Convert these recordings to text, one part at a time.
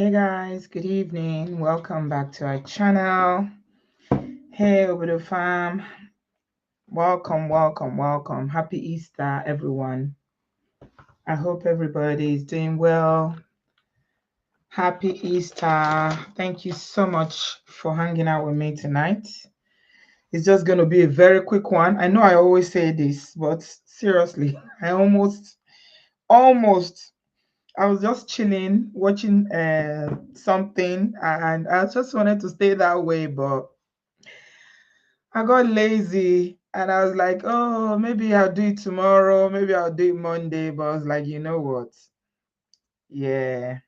Hey guys, good evening. Welcome back to our channel. Hey Obodo fam. Welcome. Happy Easter, everyone. I hope everybody is doing well. Happy Easter. Thank you so much for hanging out with me tonight. It's just going to be a very quick one. I know I always say this, but seriously, I almost I was just chilling, watching something, and I just wanted to stay that way, but I got lazy and I was like, oh, maybe I'll do it tomorrow, maybe I'll do it Monday. But I was like, you know what? Yeah.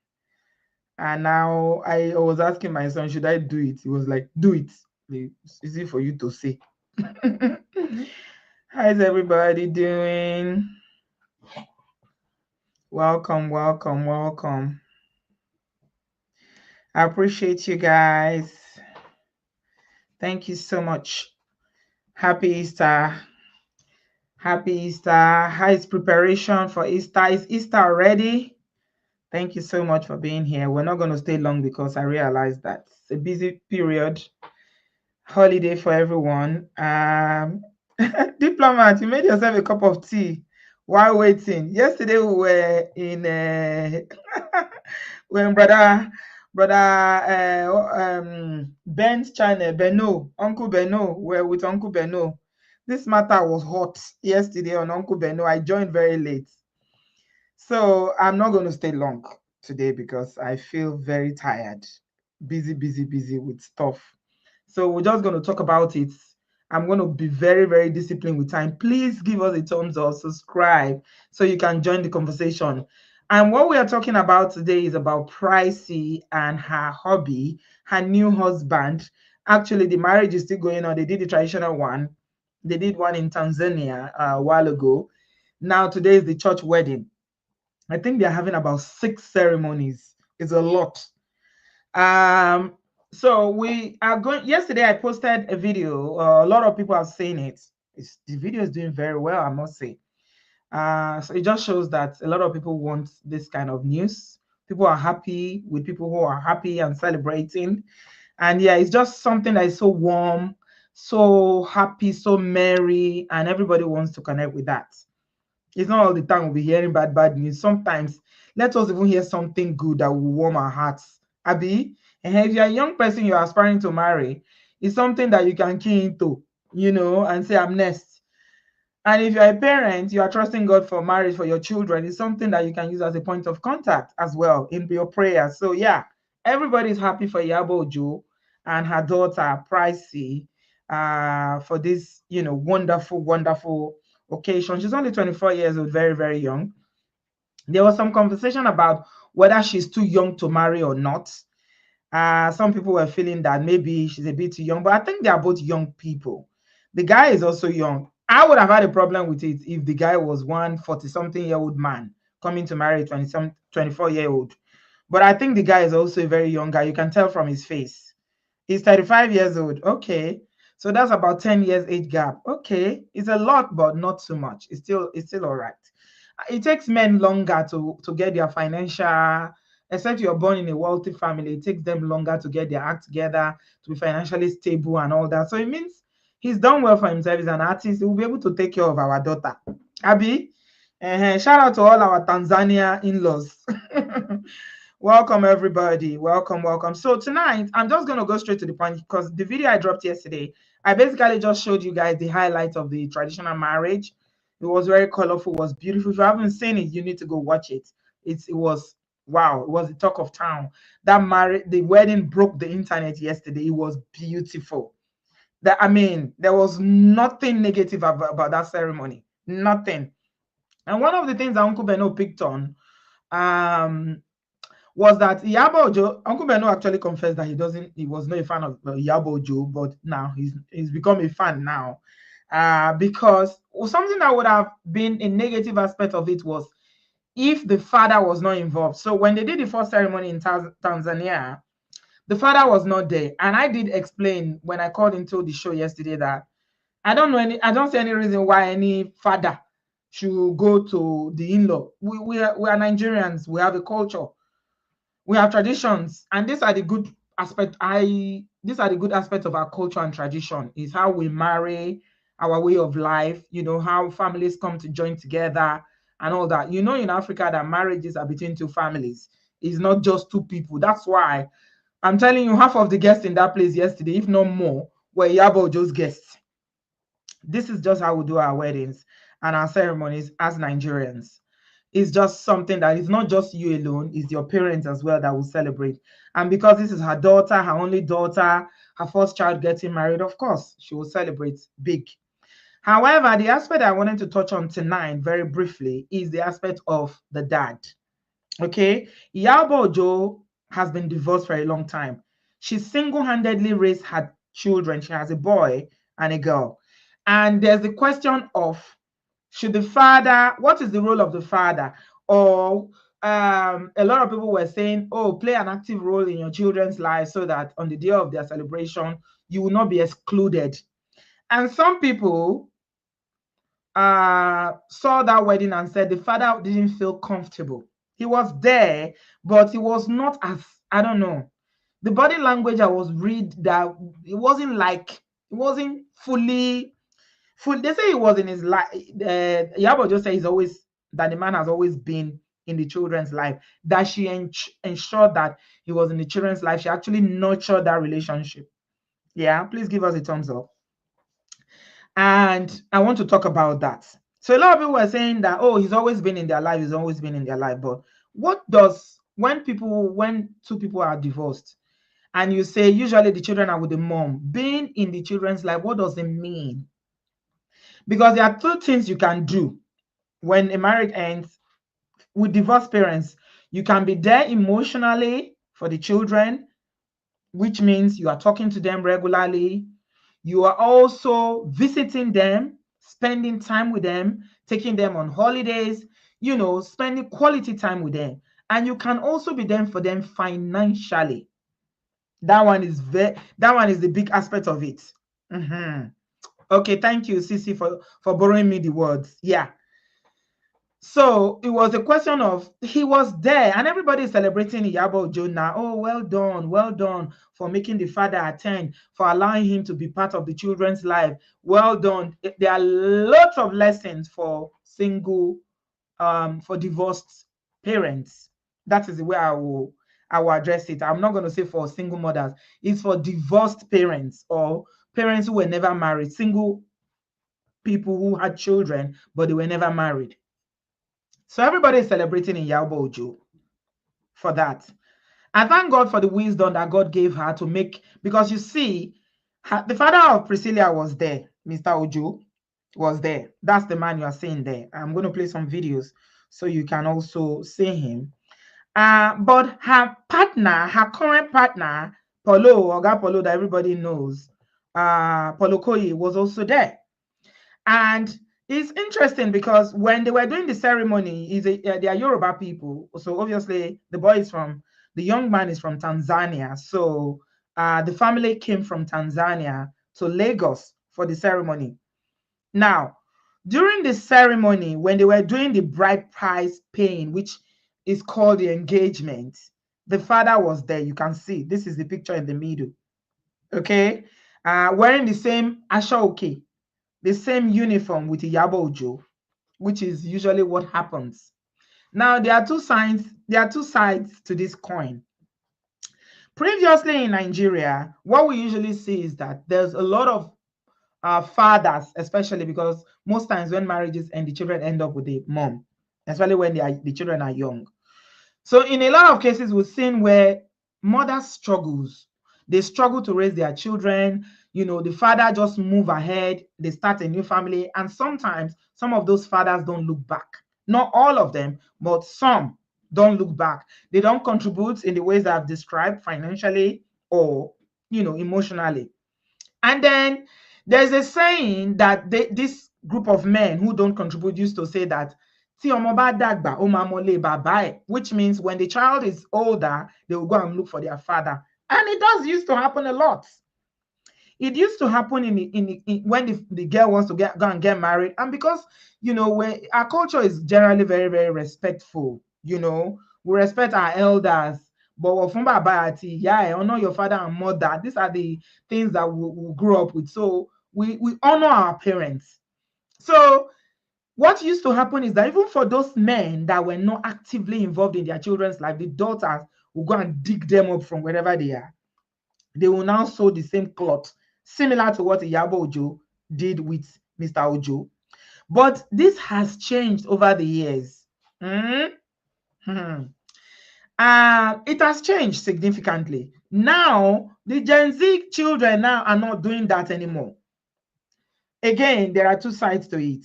And now I was asking my son, should I do it? He was like, do it. It's easy for you to say. How's everybody doing? Welcome. I appreciate you guys. Thank you so much. Happy Easter. Happy Easter. How is preparation for Easter? Is Easter already? Thank you so much for being here. We're not going to stay long because I realize that it's a busy period, holiday for everyone. Diplomat, you made yourself a cup of tea while waiting. Yesterday we were in when brother Ben's channel, Uncle Beno, were with Uncle Beno. This matter was hot yesterday on Uncle Beno. I joined very late. So I'm not going to stay long today because I feel very tired, busy with stuff. So we're just going to talk about it. I'm going to be very disciplined with time. Please give us a thumbs up, subscribe so you can join the conversation. And what we are talking about today is about Pricey and her hubby, her new husband. Actually, the marriage is still going on. They did the traditional one. They did one in Tanzania a while ago. Now today is the church wedding. I think they're having about 6 ceremonies. It's a lot. So we are going. Yesterday, I posted a video. A lot of people have seen it. The video is doing very well, I must say. So it just shows that a lot of people want this kind of news. People are happy with people who are happy and celebrating. And yeah, it's just something that is so warm, so happy, so merry, and everybody wants to connect with that. It's not all the time we'll be hearing bad news. Sometimes let us even hear something good that will warm our hearts. Abby, and if you're a young person you're aspiring to marry, it's something that you can key into, and say, I'm next. And if you're a parent, you are trusting God for marriage for your children, it's something that you can use as a point of contact as well in your prayers. So yeah, everybody's happy for Iyabo Ojo and her daughter Pricey for this, wonderful occasion. She's only 24 years old, very young. There was some conversation about whether she's too young to marry or not. Some people were feeling that maybe she's a bit too young, but I think they are both young people. The guy is also young. I would have had a problem with it if the guy was one 40-something-year-old man coming to marry a 24-year-old. But I think the guy is also a very young guy. You can tell from his face. He's 35 years old. Okay. So that's about 10 years age gap. Okay. It's a lot, but not too much. It's still all right. It takes men longer to get their financial, except you're born in a wealthy family, it takes them longer to get their act together, to be financially stable and all that. So it means he's done well for himself. He's an artist. He will be able to take care of our daughter. Abby, shout out to all our Tanzania in-laws. Welcome, everybody. Welcome. So tonight, I'm just going to go straight to the point because the video I dropped yesterday, I basically just showed you guys the highlights of the traditional marriage. It was very colorful, it was beautiful. If you haven't seen it, you need to go watch it. It was, wow, it was the talk of town. The wedding broke the internet yesterday. It was beautiful. There was nothing negative about that ceremony. Nothing. And one of the things that Uncle Beno picked on, was that Iyabo Ojo, Uncle Beno actually confessed that he was not a fan of Iyabo Ojo, but now he's become a fan now. Because something that would have been a negative aspect of it was if the father was not involved. So when they did the first ceremony in Tanzania, the father was not there. And I did explain when I called into the show yesterday that I don't see any reason why any father should go to the in-law. We are Nigerians, we have a culture. We have traditions, and these are the good aspect. These are the good aspects of our culture and tradition. Is how we marry, our way of life. You know how families come to join together and all that. You know, in Africa, that marriages are between two families. It's not just two people. That's why I'm telling you, half of the guests in that place yesterday, if not more, were Iyabo Ojo's guests. This is just how we do our weddings and our ceremonies as Nigerians. It's just something that is not just you alone, it's your parents as well that will celebrate. And because this is her daughter, her only daughter, her first child getting married, of course, she will celebrate big. However, the aspect I wanted to touch on tonight very briefly is the aspect of the dad. Okay, Iyabo Ojo has been divorced for a long time. She single-handedly raised her children. She has a boy and a girl. And there's the question of, should the father, what is the role of the father? Or a lot of people were saying, oh, play an active role in your children's lives so that on the day of their celebration, you will not be excluded. And some people saw that wedding and said the father didn't feel comfortable. He was there, but he was not as, I don't know. The body language I was read that it wasn't like, it wasn't fully full. They say he was in his life. Iyabo just said he's always, that the man has always been in the children's life, that she ensured that he was in the children's life. She actually nurtured that relationship. Yeah, please give us a thumbs up. And I want to talk about that. So a lot of people were saying that, oh, he's always been in their life, he's always been in their life. But what does, when two people are divorced and you say usually the children are with the mom, being in the children's life, what does it mean? Because there are two things you can do when a marriage ends with divorced parents. You can be there emotionally for the children, which means you are talking to them regularly. You are also visiting them, spending time with them, taking them on holidays, you know, spending quality time with them. And you can also be there for them financially. That one is the big aspect of it. Okay, thank you, Sisi, for borrowing me the words. Yeah. So it was a question of, he was there and everybody is celebrating Iyabo Ojo now. Oh, well done for making the father attend, for allowing him to be part of the children's life. Well done. There are lots of lessons for for divorced parents. That is the way I will address it. I'm not going to say for single mothers. It's for divorced parents or parents who were never married, single people who had children, but they were never married. So everybody is celebrating in Iyabo Ojo for that. And thank God for the wisdom that God gave her to make, because you see, the father of Priscilla was there. Mr. Ojo was there. That's the man you are seeing there. I'm going to play some videos so you can also see him. But her partner, her current partner, Oga Polo, that everybody knows, Polo Koyi, was also there. And it's interesting because when they were doing the ceremony, they are Yoruba people. So obviously the young man is from Tanzania. So the family came from Tanzania to Lagos for the ceremony. Now, during the ceremony, when they were doing the bride price paying, which is called the engagement, the father was there. You can see, this is the picture in the middle. Okay. Wearing the same ashoke, the same uniform with Iyabo Ojo, which is usually what happens. Now, there are two sides to this coin. Previously in Nigeria, what we usually see is that there's a lot of fathers, especially because most times when marriages end, the children end up with the mom, especially when the children are young. So in a lot of cases, we've seen where mothers struggles. They struggle to raise their children. You know, the father just move ahead. They start a new family. And sometimes some of those fathers don't look back. Not all of them, but some don't look back. They don't contribute in the ways that I've described, financially or, you know, emotionally. And then there's a saying that this group of men who don't contribute used to say that, which means when the child is older, they will go and look for their father. And it does used to happen a lot. It used to happen when the girl wants to go and get married. And because, you know, our culture is generally very, very respectful. You know, we respect our elders. But from baba, yeah, honor your father and mother. These are the things that we grew up with. So we honor our parents. So what used to happen is that even for those men that were not actively involved in their children's life, the daughters will go and dig them up from wherever they are. They will now sew the same cloth, similar to what Iyabo Ojo did with Mr. Ojo. But this has changed over the years. It has changed significantly. Now, the Gen Z children now are not doing that anymore. Again, there are two sides to it.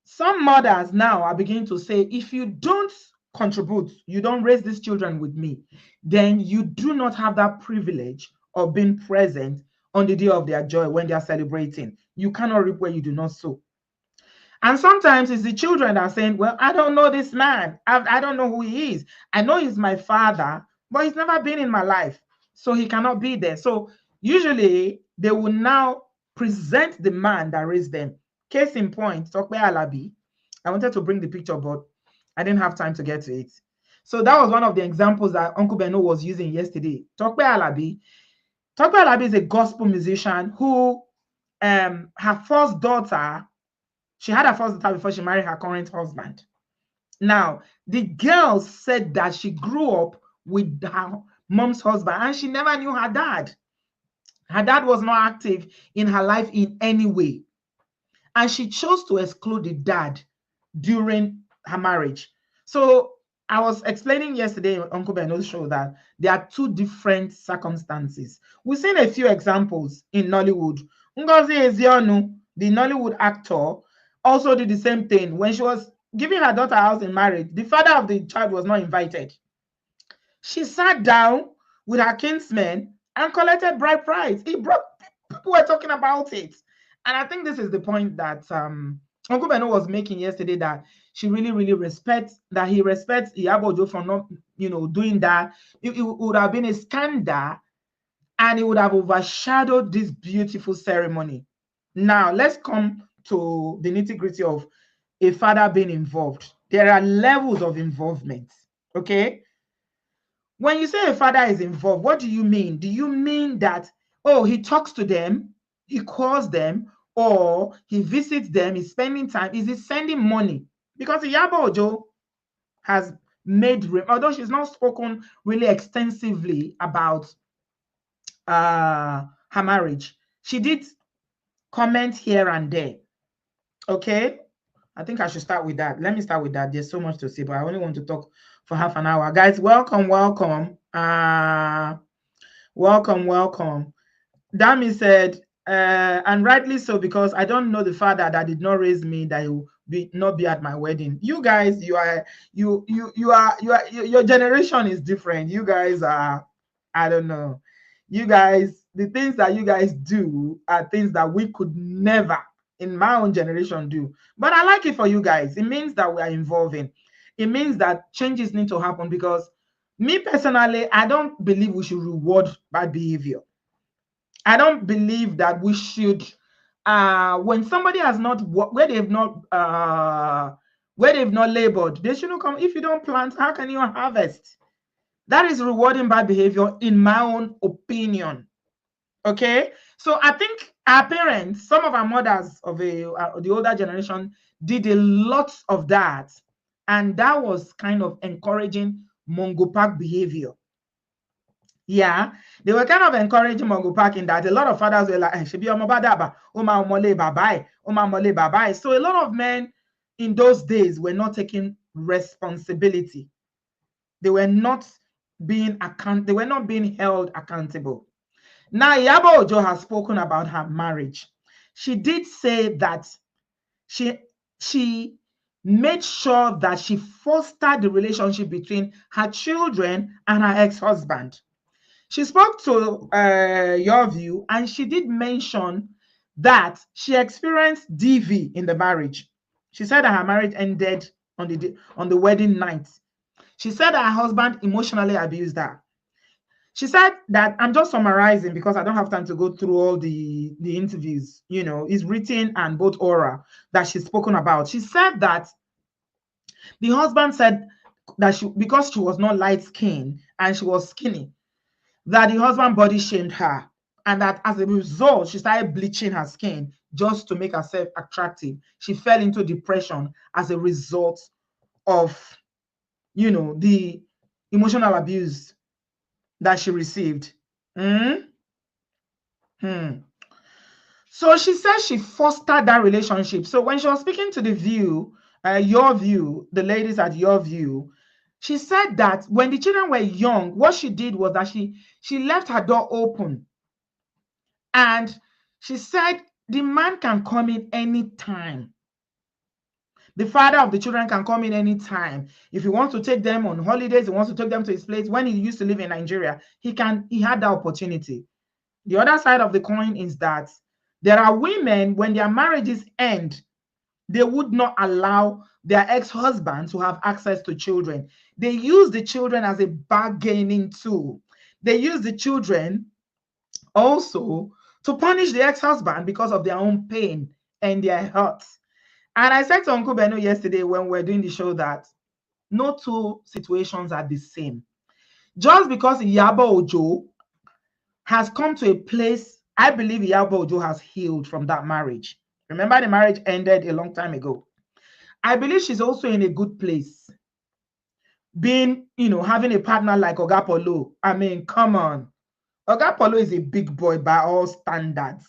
Some mothers now are beginning to say, if you don't contribute, you don't raise these children with me, then you do not have that privilege of being present on the day of their joy when they are celebrating. You cannot reap where you do not sow. And sometimes it's the children that are saying, well, I don't know this man. I don't know who he is. I know he's my father, but he's never been in my life, so he cannot be there. So usually they will now present the man that raised them. Case in point, Tokwe Alabi. I wanted to bring the picture, but I didn't have time to get to it. So that was one of the examples that Uncle Beno was using yesterday. Tokwe Alabi. Tokwe Alabi is a gospel musician who, her first daughter, she had her first daughter before she married her current husband. Now, the girl said that she grew up with her mom's husband and she never knew her dad. Her dad was not active in her life in any way. And she chose to exclude the dad during her marriage. So I was explaining yesterday on Uncle Beno's show that there are two different circumstances. We've seen a few examples in Nollywood. Ngozi Ezeonu, the Nollywood actor, also did the same thing. When she was giving her daughter a house in marriage, the father of the child was not invited. She sat down with her kinsmen and collected bride price. People were talking about it. And I think this is the point that Uncle Beno was making yesterday, that she really, really respects, that he respects Iyabo Ojo for not, doing that. It would have been a scandal and it would have overshadowed this beautiful ceremony. Now, let's come to the nitty-gritty of a father being involved. There are levels of involvement, okay? When you say a father is involved, what do you mean? Do you mean that, oh, he talks to them, he calls them, or he visits them, he's spending time? Is he sending money? Because Iyabo Ojo has made, although she's not spoken really extensively about her marriage, she did comment here and there. Okay, I think I should start with that. Let me start with that. There's so much to say, but I only want to talk for half an hour. Guys, welcome. Welcome. Dami said, and rightly so, because I don't know the father that did not raise me, that he will not be at my wedding. You guys, your generation is different. You guys are, I don't know. You guys, the things that you guys do are things that we could never in my own generation do. But I like it for you guys. It means that we are involving. It means that changes need to happen, because me personally, I don't believe we should reward bad behavior. I don't believe that we should, when somebody has not, where they've not labored, they shouldn't come. If you don't plant, how can you harvest? That is rewarding bad behavior, in my own opinion. Okay, so I think our parents, some of our mothers of the older generation, did a lot of that, and that was kind of encouraging Mongo Park behavior. Yeah, they were kind of encouraging Mongo Park in that a lot of fathers were like, "Shebi omo badaba, oma omole babai, oma mole babai." So a lot of men in those days were not taking responsibility. They were not being held accountable. Now, Iyabo Ojo has spoken about her marriage. She did say that she made sure that she fostered the relationship between her children and her ex-husband. She spoke to Your View, and she did mention that she experienced DV in the marriage. She said that her marriage ended on the wedding night. She said that her husband emotionally abused her. She said that, I'm just summarizing because I don't have time to go through all the interviews, it's written and both oral that she's spoken about. She said that the husband said, because she was not light skinned and she was skinny, that the husband body shamed her, and that as a result she started bleaching her skin just to make herself attractive. She fell into depression as a result of, the emotional abuse that she received. Mm? Hmm. So she says she fostered that relationship. So when she was speaking to the View, Your View, the ladies at Your View, she said that when the children were young, what she did was that she left her door open, and she said the man can come in anytime. The father of the children can come in anytime. If he wants to take them on holidays, he wants to take them to his place. When he used to live in Nigeria, he had that opportunity. The other side of the coin is that there are women, when their marriages end, they would not allow their ex-husband to have access to children. They use the children as a bargaining tool. They use the children also to punish the ex-husband because of their own pain and their hurt. And I said to Uncle Beno yesterday when we were doing the show that no two situations are the same. Just because Iyabo Ojo has come to a place, I believe Iyabo Ojo has healed from that marriage. Remember, the marriage ended a long time ago. I believe she's also in a good place. Being, having a partner like Oga Polo. I mean, come on. Oga Polo is a big boy by all standards.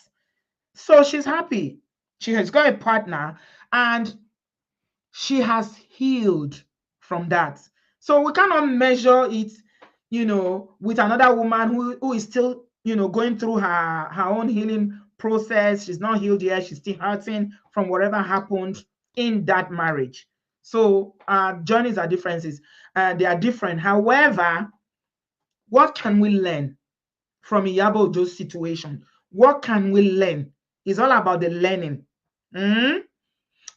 So she's happy. She has got a partner and she has healed from that. So we cannot measure it, with another woman who is still, going through her own healing process. She's not healed yet. She's still hurting from whatever happened in that marriage. So journeys are differences. They are different. However, what can we learn from Iyabo Ojo's situation? What can we learn? It's all about the learning.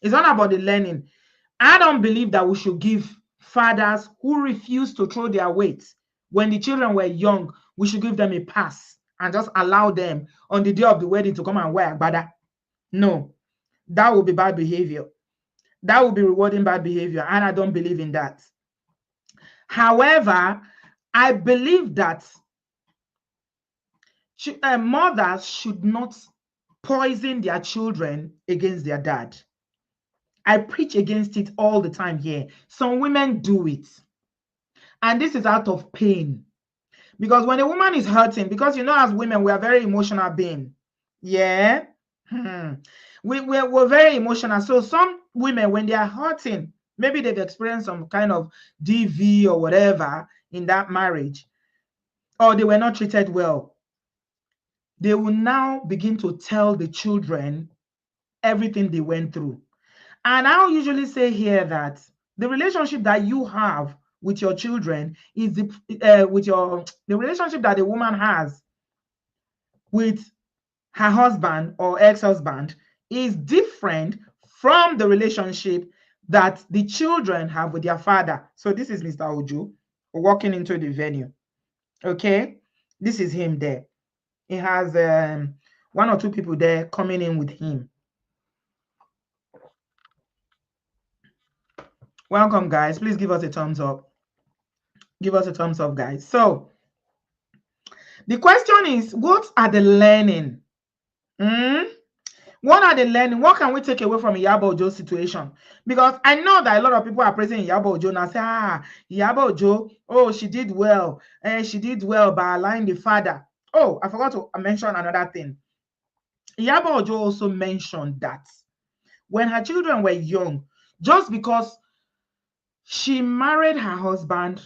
It's all about the learning. I don't believe that we should give fathers who refuse to throw their weight when the children were young, we should give them a pass and just allow them on the day of the wedding to come and wear agbada. No, that would be bad behavior. That would be rewarding bad behavior, and I don't believe in that. However, I believe that mothers should not poison their children against their dad. I preach against it all the time here. Some women do it. And this is out of pain. Because when a woman is hurting, because as women, we are very emotional beings. Yeah. We're very emotional. So some women, when they are hurting, maybe they've experienced some kind of DV or whatever in that marriage, or they were not treated well, they will now begin to tell the children everything they went through. And I'll usually say here that the relationship that you have with your children is the relationship that the woman has with her husband or ex-husband is different from the relationship that the children have with their father. So this is Mr. Ojo walking into the venue. Okay, this is him there. He has one or two people there coming in with him. Welcome, guys. Please give us a thumbs up. Give us a thumbs up, guys. So the question is, what are the learning? What are the learning? What can we take away from Iyabo Ojo's situation? Because I know that a lot of people are praising Iyabo Ojo and say, Iyabo Ojo, oh, she did well. She did well by allowing the father. Oh, I forgot to mention another thing. Iyabo Ojo also mentioned that when her children were young, just because she married her husband,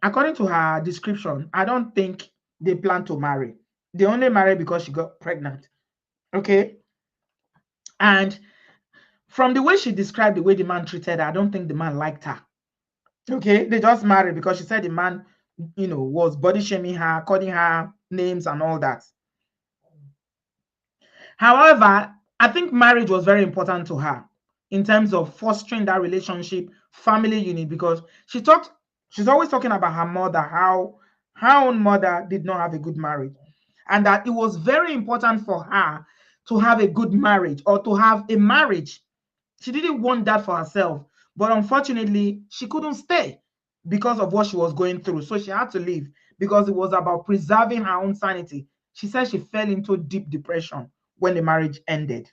according to her description, I don't think they plan to marry. They only married because she got pregnant. Okay. And from the way she described the way the man treated her, I don't think the man liked her. Okay. They just married because she said the man, was body shaming her, calling her names and all that. However, I think marriage was very important to her in terms of fostering that relationship, family unit, because she's always talking about her mother, how her own mother did not have a good marriage, and that it was very important for her to have a good marriage or to have a marriage. She didn't want that for herself, But unfortunately, she couldn't stay because of what she was going through. So she had to leave because it was about preserving her own sanity. She said she fell into deep depression when the marriage ended.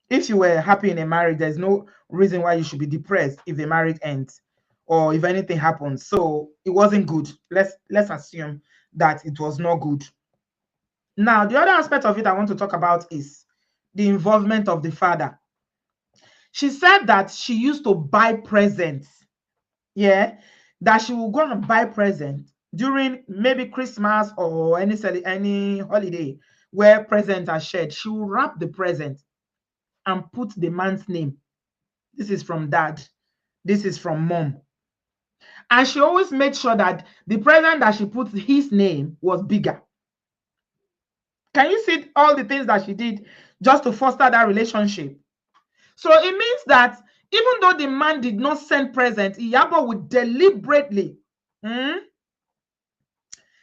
If you were happy in a marriage, there's no reason why you should be depressed if the marriage ends or if anything happens. So it wasn't good. Let's assume that it was not good. Now, the other aspect of it I want to talk about is the involvement of the father. She said that she used to buy presents. Yeah, that she will go and buy presents during maybe Christmas or any holiday where presents are shared. She will wrap the present and put the man's name. This is from dad. This is from mom. And she always made sure that the present that she put his name was bigger. Can you see all the things that she did just to foster that relationship? So it means that even though the man did not send present, Iyabo would deliberately.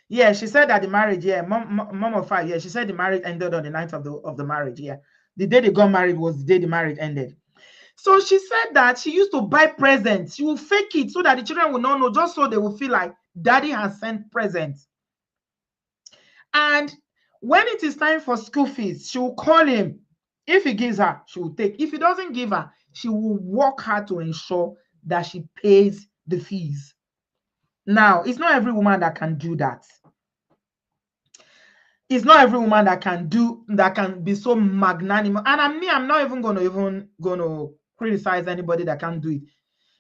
Yeah, she said that the marriage, yeah, mom of five, yeah, she said the marriage ended on the night of the marriage. Yeah, the day they got married was the day the marriage ended. So she said that she used to buy presents. She will fake it so that the children will not know, just so they will feel like daddy has sent presents. And when it is time for school fees, she will call him. If he gives her, she will take. If he doesn't give her, she will work hard to ensure that she pays the fees. Now, it's not every woman that can do that. It's not every woman that can be so magnanimous. And I'm not even gonna criticize anybody that can't do it.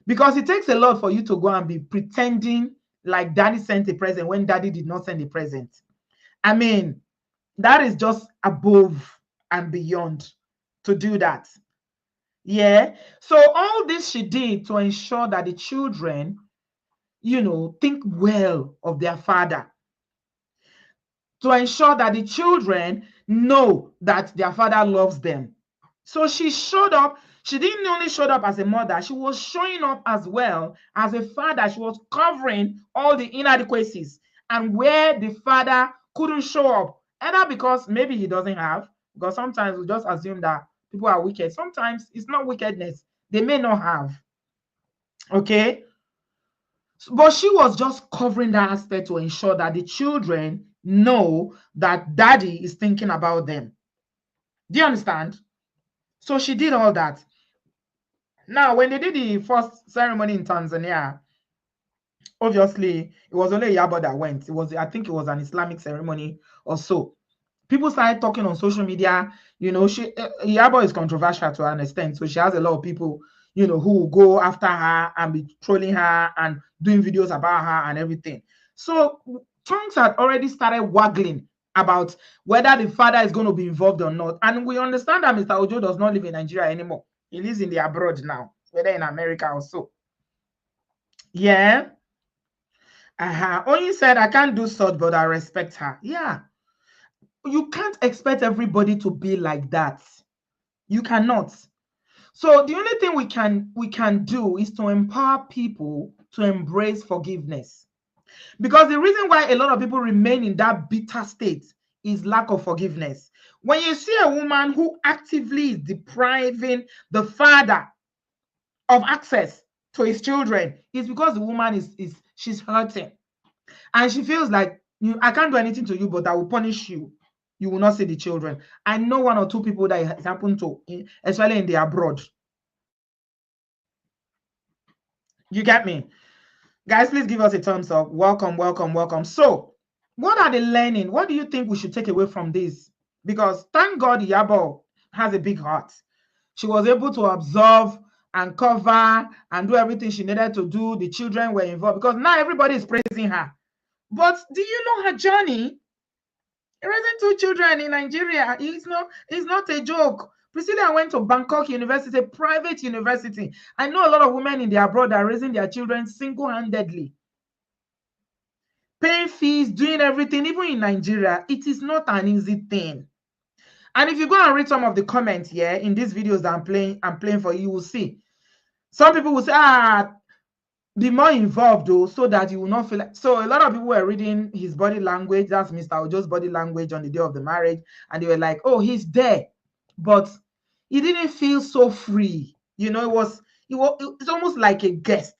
Because it takes a lot for you to go and be pretending like daddy sent a present when daddy did not send a present. I mean, that is just above and beyond to do that. Yeah. So all this she did to ensure that the children, think well of their father. To ensure that the children know that their father loves them. So she showed up. She didn't only show up as a mother, she was showing up as well as a father. She was covering all the inadequacies and where the father couldn't show up, either because maybe he doesn't have, because sometimes we just assume that people are wicked. Sometimes it's not wickedness, they may not have. Okay. But she was just covering that aspect to ensure that the children know that daddy is thinking about them. Do you understand? So she did all that. Now, when they did the first ceremony in Tanzania, obviously it was only Iyabo that went. I think it was an Islamic ceremony or so. People started talking on social media. Iyabo is controversial to an extent, so she has a lot of people, who will go after her and be trolling her and doing videos about her and everything. So tongues had already started waggling about whether the father is going to be involved or not. And we understand that Mr. Ojo does not live in Nigeria anymore. He lives in the abroad now, whether in America or so. Yeah. Only said, I can't do such, but I respect her. Yeah. You can't expect everybody to be like that. You cannot. So the only thing we can do is to empower people to embrace forgiveness. Because the reason why a lot of people remain in that bitter state is lack of forgiveness. When you see a woman who actively is depriving the father of access to his children, it's because the woman she's hurting. And she feels like, I can't do anything to you, but I will punish you. You will not see the children. I know one or two people that it happened to, especially in the abroad. You get me? Guys, please give us a thumbs up. Welcome, welcome, welcome. So, what are the learning? What do you think we should take away from this? Because thank God Iyabo has a big heart. She was able to absorb and cover and do everything she needed to do. The children were involved because now everybody is praising her. But do you know her journey? Raising two children in Nigeria is not a joke. Priscilla went to Bangkok University, private university. I know a lot of women in the abroad are raising their children single-handedly. Paying fees, doing everything, even in Nigeria, it is not an easy thing. And if you go and read some of the comments here in these videos that I'm playing for you, you will see. Some people will say, be more involved though, so that you will not feel like. So a lot of people were reading his body language, that's Mr. Ojo's body language on the day of the marriage, and they were like, oh, he's there, but he didn't feel so free. It It's almost like a guest.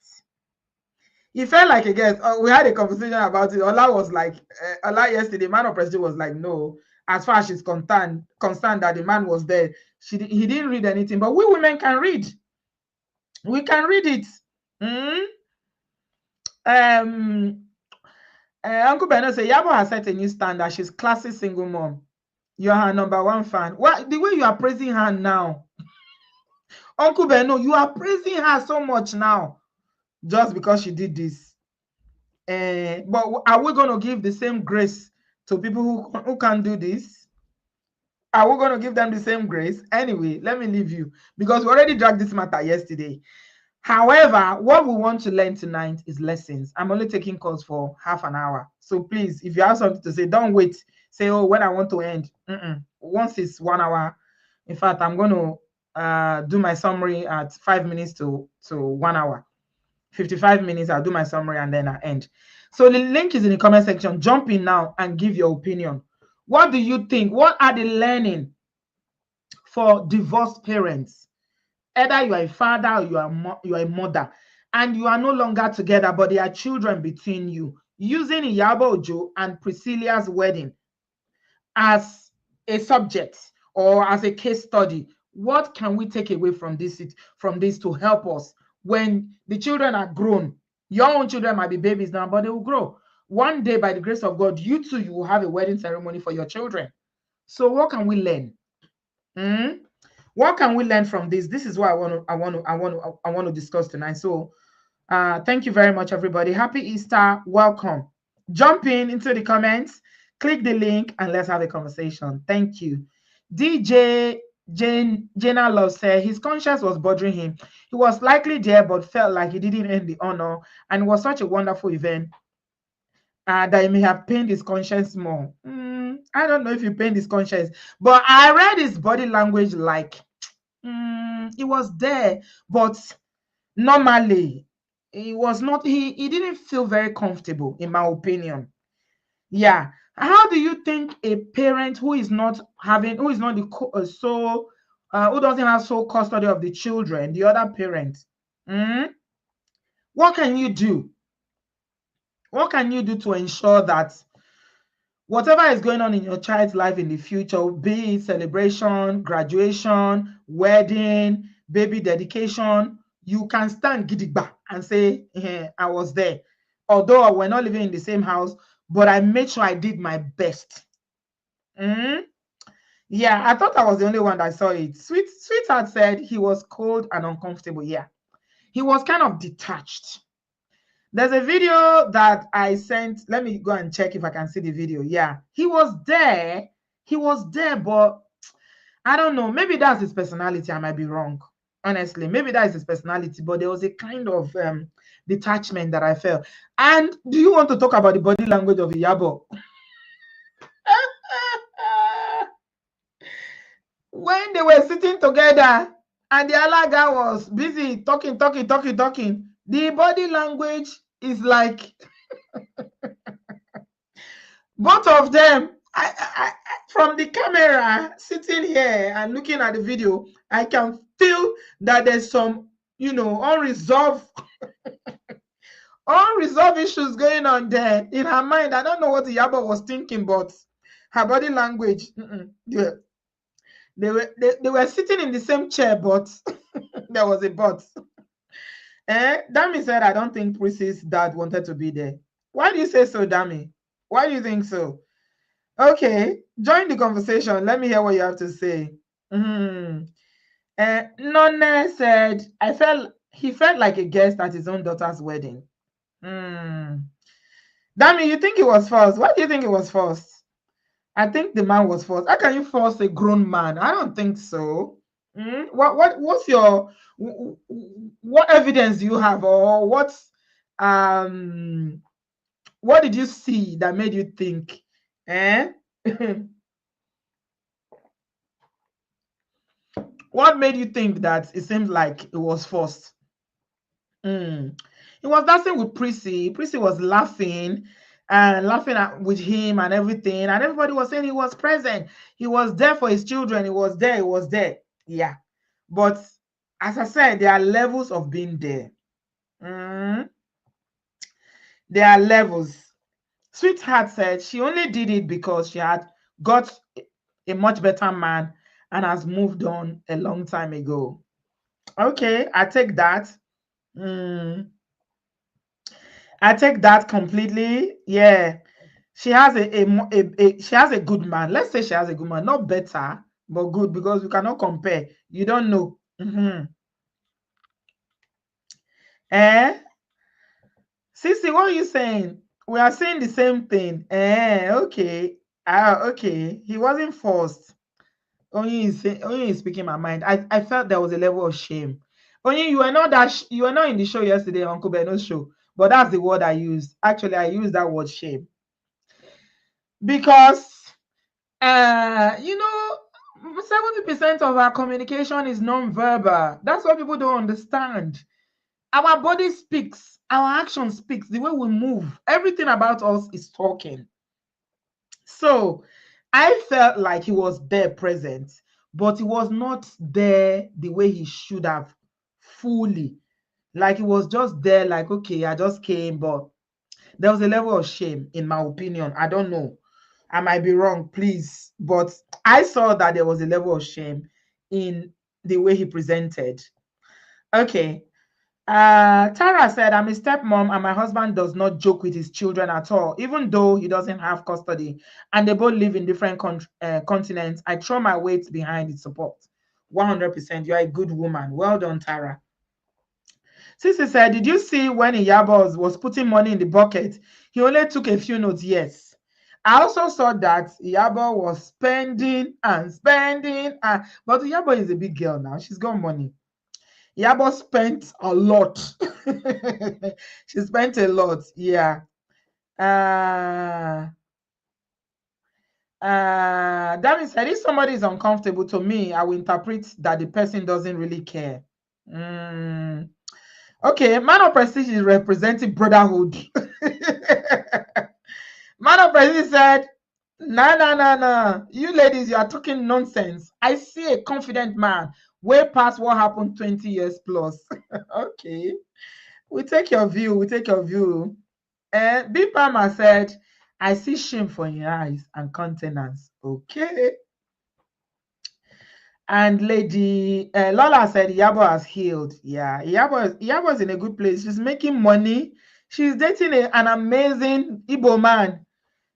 He felt like a guest. We had a conversation about it. Ola was like, Ola yesterday, man of president was like, no, as far as she's concerned that the man was there, he didn't read anything. But we women can read. We can read it. Uncle Beno say Iyabo has set a new standard. She's classy single mom. You're her number one fan. Well, the way you are praising her now, Uncle Beno, you are praising her so much now, just because she did this. But are we going to give the same grace to people who can do this? Are we going to give them the same grace? Anyway, let me leave you, because we already dragged this matter yesterday. However, what we want to learn tonight is lessons. I'm only taking calls for half an hour. So please, if you have something to say, don't wait. Say, oh, when I want to end. Once it's 1 hour, in fact, I'm going to do my summary at 5 minutes to 1 hour. 55 minutes, I'll do my summary and then I end. So the link is in the comment section. Jump in now and give your opinion. What do you think? What are the learning for divorced parents? Either you are a father or you are a mother, and you are no longer together, but there are children between you. Using Iyabo Ojo and Priscilla's wedding as a subject or as a case study, what can we take away from this to help us when the children are grown? Your own children might be babies now, but they will grow. One day, by the grace of God, you too, you will have a wedding ceremony for your children. So what can we learn? What can we learn from this? This is what I want to discuss tonight. So thank you very much, everybody. Happy Easter. Welcome. Jump into the comments, click the link, and let's have a conversation. Thank you. DJ Jenna Love said his conscience was bothering him. He was likely there, but felt like he didn't earn the honor, and it was such a wonderful event that he may have pained his conscience more. I don't know if he pained his conscience, but I read his body language like he was there, but normally he was not. He didn't feel very comfortable, in my opinion. Yeah. How do you think a parent who is not the sole, who doesn't have sole custody of the children, the other parent, what can you do? What can you do to ensure that whatever is going on in your child's life in the future, be it celebration, graduation, wedding, baby dedication, you can stand gidigba and say, I was there. Although we're not living in the same house, but I made sure I did my best. Yeah, I thought I was the only one that saw it. Sweetheart said he was cold and uncomfortable. Yeah, he was kind of detached. There's a video that I sent. Let me go and check if I can see the video. Yeah, he was there. He was there, but I don't know. Maybe that's his personality. I might be wrong. Honestly, maybe that is his personality, but there was a kind of detachment that I felt. And do you want to talk about the body language of Iyabo? When they were sitting together and the other guy was busy talking, the body language is like both of them. I from the camera sitting here and looking at the video, I can feel that there's some, unresolved issues going on there in her mind. I don't know what Iyabo was thinking, but her body language, yeah. They were sitting in the same chair, but there was a but. Dami said, I don't think Prissy's dad wanted to be there. Why do you say so, Dami? Why do you think so? Okay, join the conversation. Let me hear what you have to say. Nonne said, he felt like a guest at his own daughter's wedding. Dami, you think he was forced? Why do you think he was forced? I think the man was forced. How can you force a grown man? I don't think so. What's your what evidence do you have, or what did you see that made you think? What made you think that it seemed like it was forced? He was dancing with Prissy. Prissy was laughing and with him and everything, and everybody was saying he was present. He was there for his children. He was there. Yeah, but as I said, there are levels of being there. Mm, there are levels. Sweetheart said she only did it because she had got a much better man and has moved on a long time ago. Okay, I take that. Mm, I take that completely. Yeah, she has she has a good man. Let's say she has a good man, not better, but good, because we cannot compare. You don't know. Eh? Sissy, what are you saying? We are saying the same thing. Okay. Okay. He wasn't forced. Only is speaking my mind. I felt there was a level of shame. Only you were not you were not in the show yesterday, Uncle Beno's show. But that's the word I used. Actually, I used that word shame. Because 70% of our communication is non-verbal. That's what people don't understand. Our body speaks, our action speaks, the way we move, everything about us is talking. So I felt like he was there present, but he was not there the way he should have fully. Like he was just there, like, okay, I just came, but there was a level of shame, in my opinion. I don't know. I might be wrong, please. But I saw that there was a level of shame in the way he presented. Okay. Tara said, I'm a stepmom and my husband does not joke with his children at all, even though he doesn't have custody and they both live in different continents. I throw my weight behind his support. 100%. You're a good woman. Well done, Tara. Sissy said, did you see when Iyabo was putting money in the bucket? He only took a few notes. Yes. I also saw that Iyabo was spending and spending. But Iyabo is a big girl now. She's got money. Iyabo spent a lot. She spent a lot. Yeah. That means that if somebody is uncomfortable, to me, I will interpret that the person doesn't really care. Okay, man of prestige is representing brotherhood. Man of prestige said, no. You ladies, you are talking nonsense. I see a confident man way past what happened 20 years plus. Okay. We take your view. We take your view. Big Mama said, I see shame for your eyes and countenance. Okay. And Lady Lola said, Iyabo has healed. Yeah, Iyabo is in a good place. She's making money. She's dating an amazing Igbo man.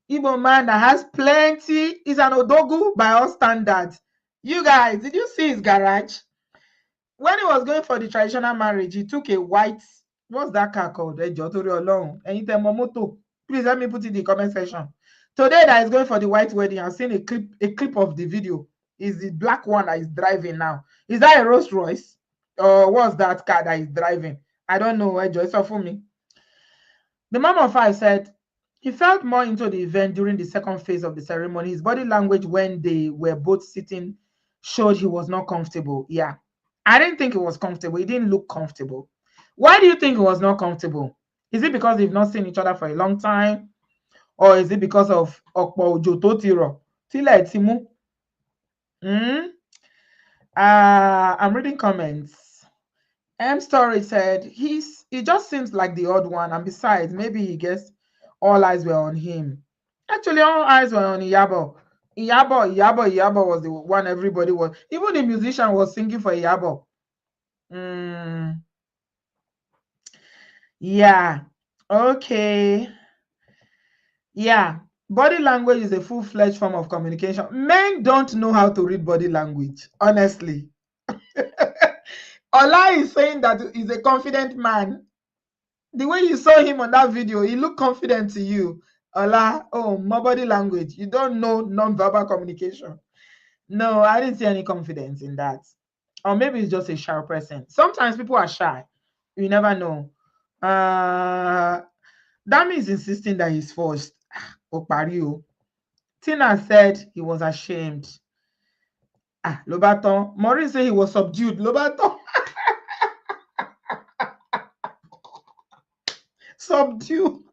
Igbo man that has plenty. He's an odogu by all standards. You guys, did you see his garage? When he was going for the traditional marriage, he took a white, what's that car called? Please let me put it in the comment section. Today that is going for the white wedding, I've seen a clip of the video. Is the black one that is driving now. Is that a Rolls Royce? Or what's that car that is driving? I don't know. It's for me. The mom of five said he felt more into the event during the second phase of the ceremony. His body language when they were both sitting showed he was not comfortable. Yeah. I didn't think he was comfortable. He didn't look comfortable. Why do you think he was not comfortable? Is it because they've not seen each other for a long time? Or is it because of Ojo'S? I'm reading comments. Story said he just seems like the odd one, and besides, maybe he guessed all eyes were on him. Actually, all eyes were on Iyabo. Iyabo was the one everybody was. Even the musician was singing for Iyabo. Yeah. Okay. Yeah. Body language is a full-fledged form of communication. Men don't know how to read body language, honestly. Ola is saying that he's a confident man. The way you saw him on that video, he looked confident to you. Ola, oh, more body language. You don't know non-verbal communication. No, I didn't see any confidence in that. Or maybe it's just a shy person. Sometimes people are shy. You never know. Dami is insisting that he's forced. Opario. Tina said he was ashamed. Lobaton. Maureen said he was subdued. Lobaton. Subdued.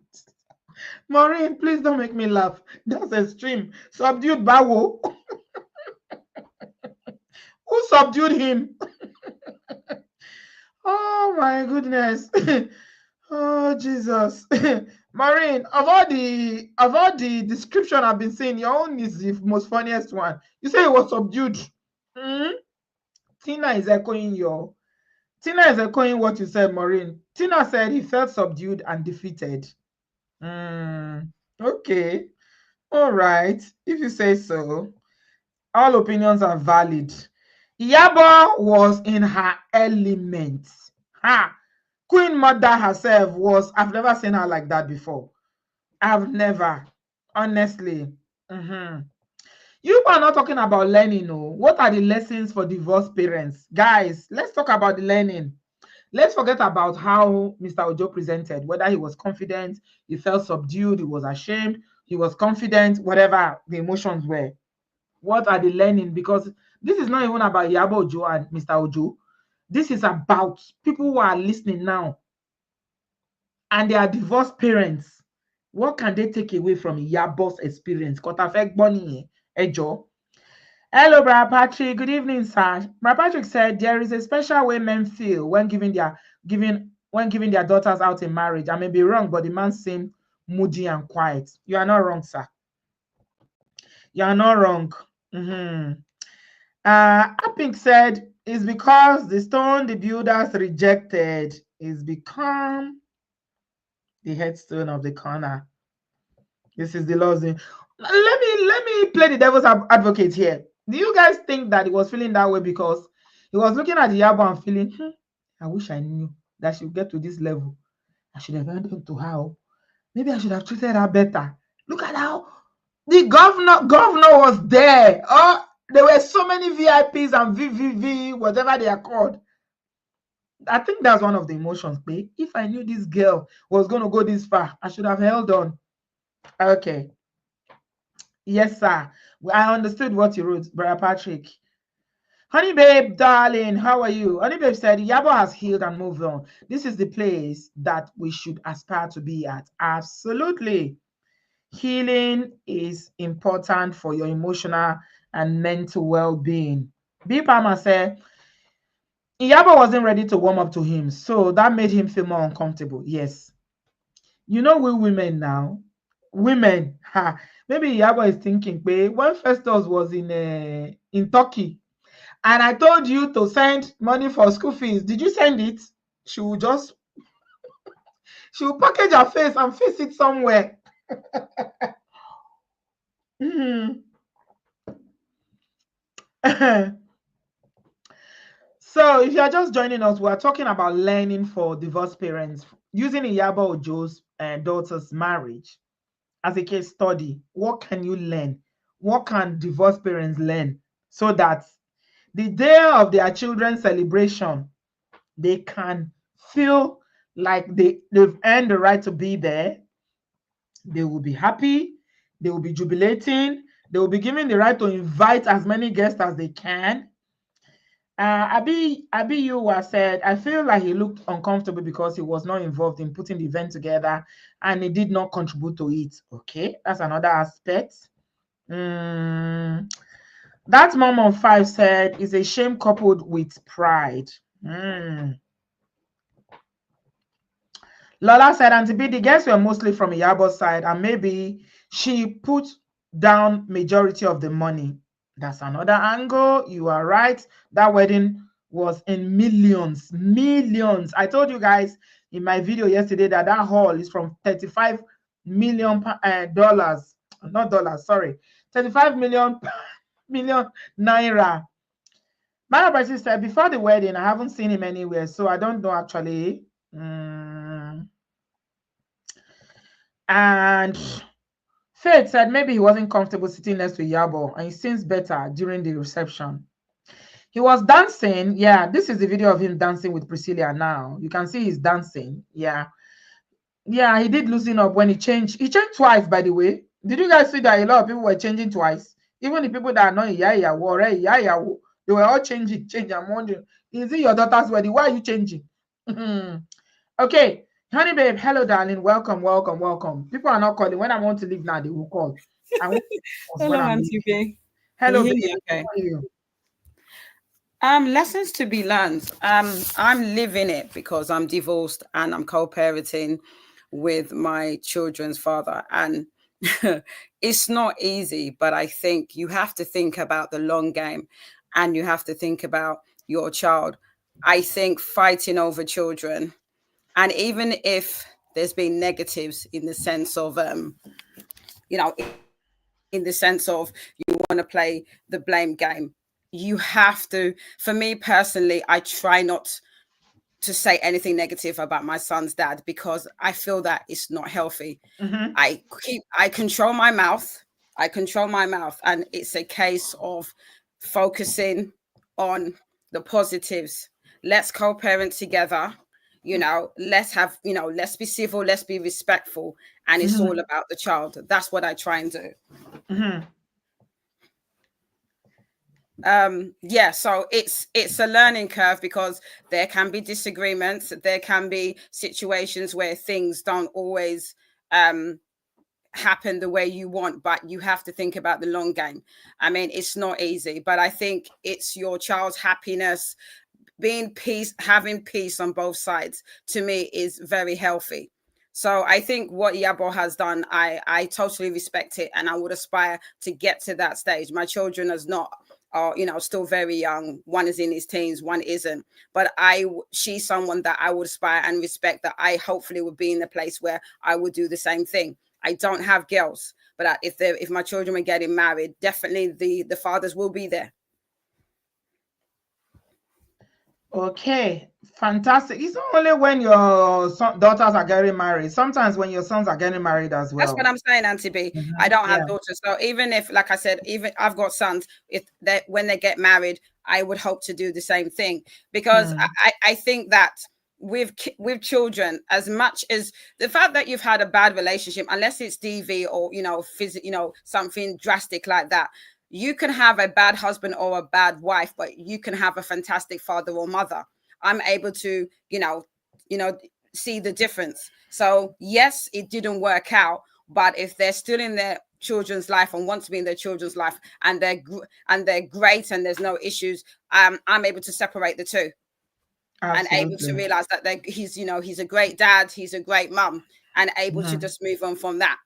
Maureen, please don't make me laugh. That's extreme. Subdued Bawo. Who subdued him? my goodness. Oh Jesus. Maureen, of all the description I've been seeing, your own is the most funniest one. You say it was subdued. Hmm? Tina is echoing your Tina is echoing what you said, Maureen. Tina said he felt subdued and defeated. Okay. All right. If you say so, all opinions are valid. Iyabo was in her element. Ha! Queen Mother herself was, I've never seen her like that before. I've never, honestly. You are not talking about learning. No. What are the lessons for divorced parents? Guys, let's talk about the learning. Let's forget about how Mr. Ojo presented, whether he was confident, he felt subdued, he was ashamed, he was confident, whatever the emotions were. What are the learning? Because this is not even about Iyabo Ojo and Mr. Ojo. This is about people who are listening now and they are divorced parents. What can they take away from Iyabo's experience? Ejo. Hello, Brother Patrick. Good evening, sir. Brother Patrick said there is a special way men feel when giving their daughters out in marriage. I may be wrong, but the man seemed moody and quiet. You are not wrong, sir. You are not wrong. Apink said it's because the stone the builders rejected is become the headstone of the corner. This is the Lord's name. Let me play the devil's advocate here. Do you guys think that he was feeling that way because he was looking at the Iyabo and feeling, I wish I knew that she would get to this level. I should have gone to her. Maybe I should have treated her better. Look at how the governor was there. Oh, there were so many VIPs and VVV, whatever they are called. I think that's one of the emotions. If I knew this girl was going to go this far, I should have held on. Okay. Yes, sir. I understood what you wrote, Brother Patrick. Honey babe, darling, how are you? Honey babe said, Iyabo has healed and moved on. This is the place that we should aspire to be at. Absolutely. Healing is important for your emotional and mental well-being. B. Palmer said, Iyabo wasn't ready to warm up to him, so that made him feel more uncomfortable. Yes. You know, we women now, maybe Iyabo is thinking, when Festus was in Turkey, and I told you to send money for school fees, did you send it? She will package her face and face it somewhere. So if you are just joining us, we are talking about learning for divorced parents using Iyabo Ojo's daughter's marriage as a case study. What can you learn? What can divorced parents learn so that the day of their children's celebration, they can feel like they've earned the right to be there. They will be happy. They will be jubilating. They will be given the right to invite as many guests as they can. Abi Yuwa said, I feel like he looked uncomfortable because he was not involved in putting the event together and he did not contribute to it. Okay, that's another aspect. That mom of 5 said, it's a shame coupled with pride. Lola said, Auntie B, the guests were mostly from Iyabo's side and maybe she put down majority of the money. That's another angle. You are right. That wedding was in millions. I told you guys in my video yesterday that hall is from $35 million dollars. Not dollars, sorry. 35 million naira. My person said, before the wedding, I haven't seen him anywhere, so I don't know actually. And Faith said maybe he wasn't comfortable sitting next to Iyabo and he seems better during the reception. He was dancing. Yeah, this is the video of him dancing with Priscilla now. You can see he's dancing. Yeah, he did loosen up when he changed. He changed twice, by the way. Did you guys see that a lot of people were changing twice? Even the people that are not Iyabo, they were all changing. I'm wondering, is it your daughter's wedding? Why are you changing? Okay. Honey babe, hello darling, welcome. People are not calling. When I want to leave now, they will call. Hello, Auntie B. Hello, Can you babe. hear me okay? How are you? Lessons to be learned. I'm living it because I'm divorced and I'm co-parenting with my children's father, and it's not easy. But I think you have to think about the long game, and you have to think about your child. I think fighting over children, and even if there's been negatives in the sense of in the sense of you want to play the blame game, you have to. For me personally, I try not to say anything negative about my son's dad because I feel that it's not healthy. Mm-hmm. I control my mouth. I control my mouth, and it's a case of focusing on the positives. Let's co-parent together. Let's have, let's be civil, let's be respectful, and it's all Mm-hmm. about the child. That's what I try and do. Mm-hmm. Yeah, so it's a learning curve because there can be disagreements, there can be situations where things don't always um happen the way you want, but you have to think about the long game. I mean, it's not easy, but I think it's your child's happiness, being peace, having peace on both sides, to me is very healthy. So I think what Iyabo has done, I totally respect it, and I would aspire to get to that stage. My children is not are still very young. One is in his teens, one isn't. But she's someone that I would aspire and respect, that I hopefully would be in a place where I would do the same thing. I don't have girls, but if my children were getting married, definitely the fathers will be there. Okay, fantastic. It's not only when your daughters are getting married. Sometimes when your sons are getting married as That's what well. I'm saying, Auntie B. I Mm-hmm. don't have Yeah. daughters, so even if, like I said, even I've got sons, if they when they get married, I would hope to do the same thing because Mm. I think that with children, as much as the fact that you've had a bad relationship, unless it's DV or something drastic like that, you can have a bad husband or a bad wife, but you can have a fantastic father or mother. I'm able to you know see the difference. So yes, it didn't work out, but if they're still in their children's life and want to be in their children's life, and they're great and there's no issues, I'm able to separate the two and able to Absolutely. realize that he's a great dad, he's a great mum, and able to Mhm. just move on from that.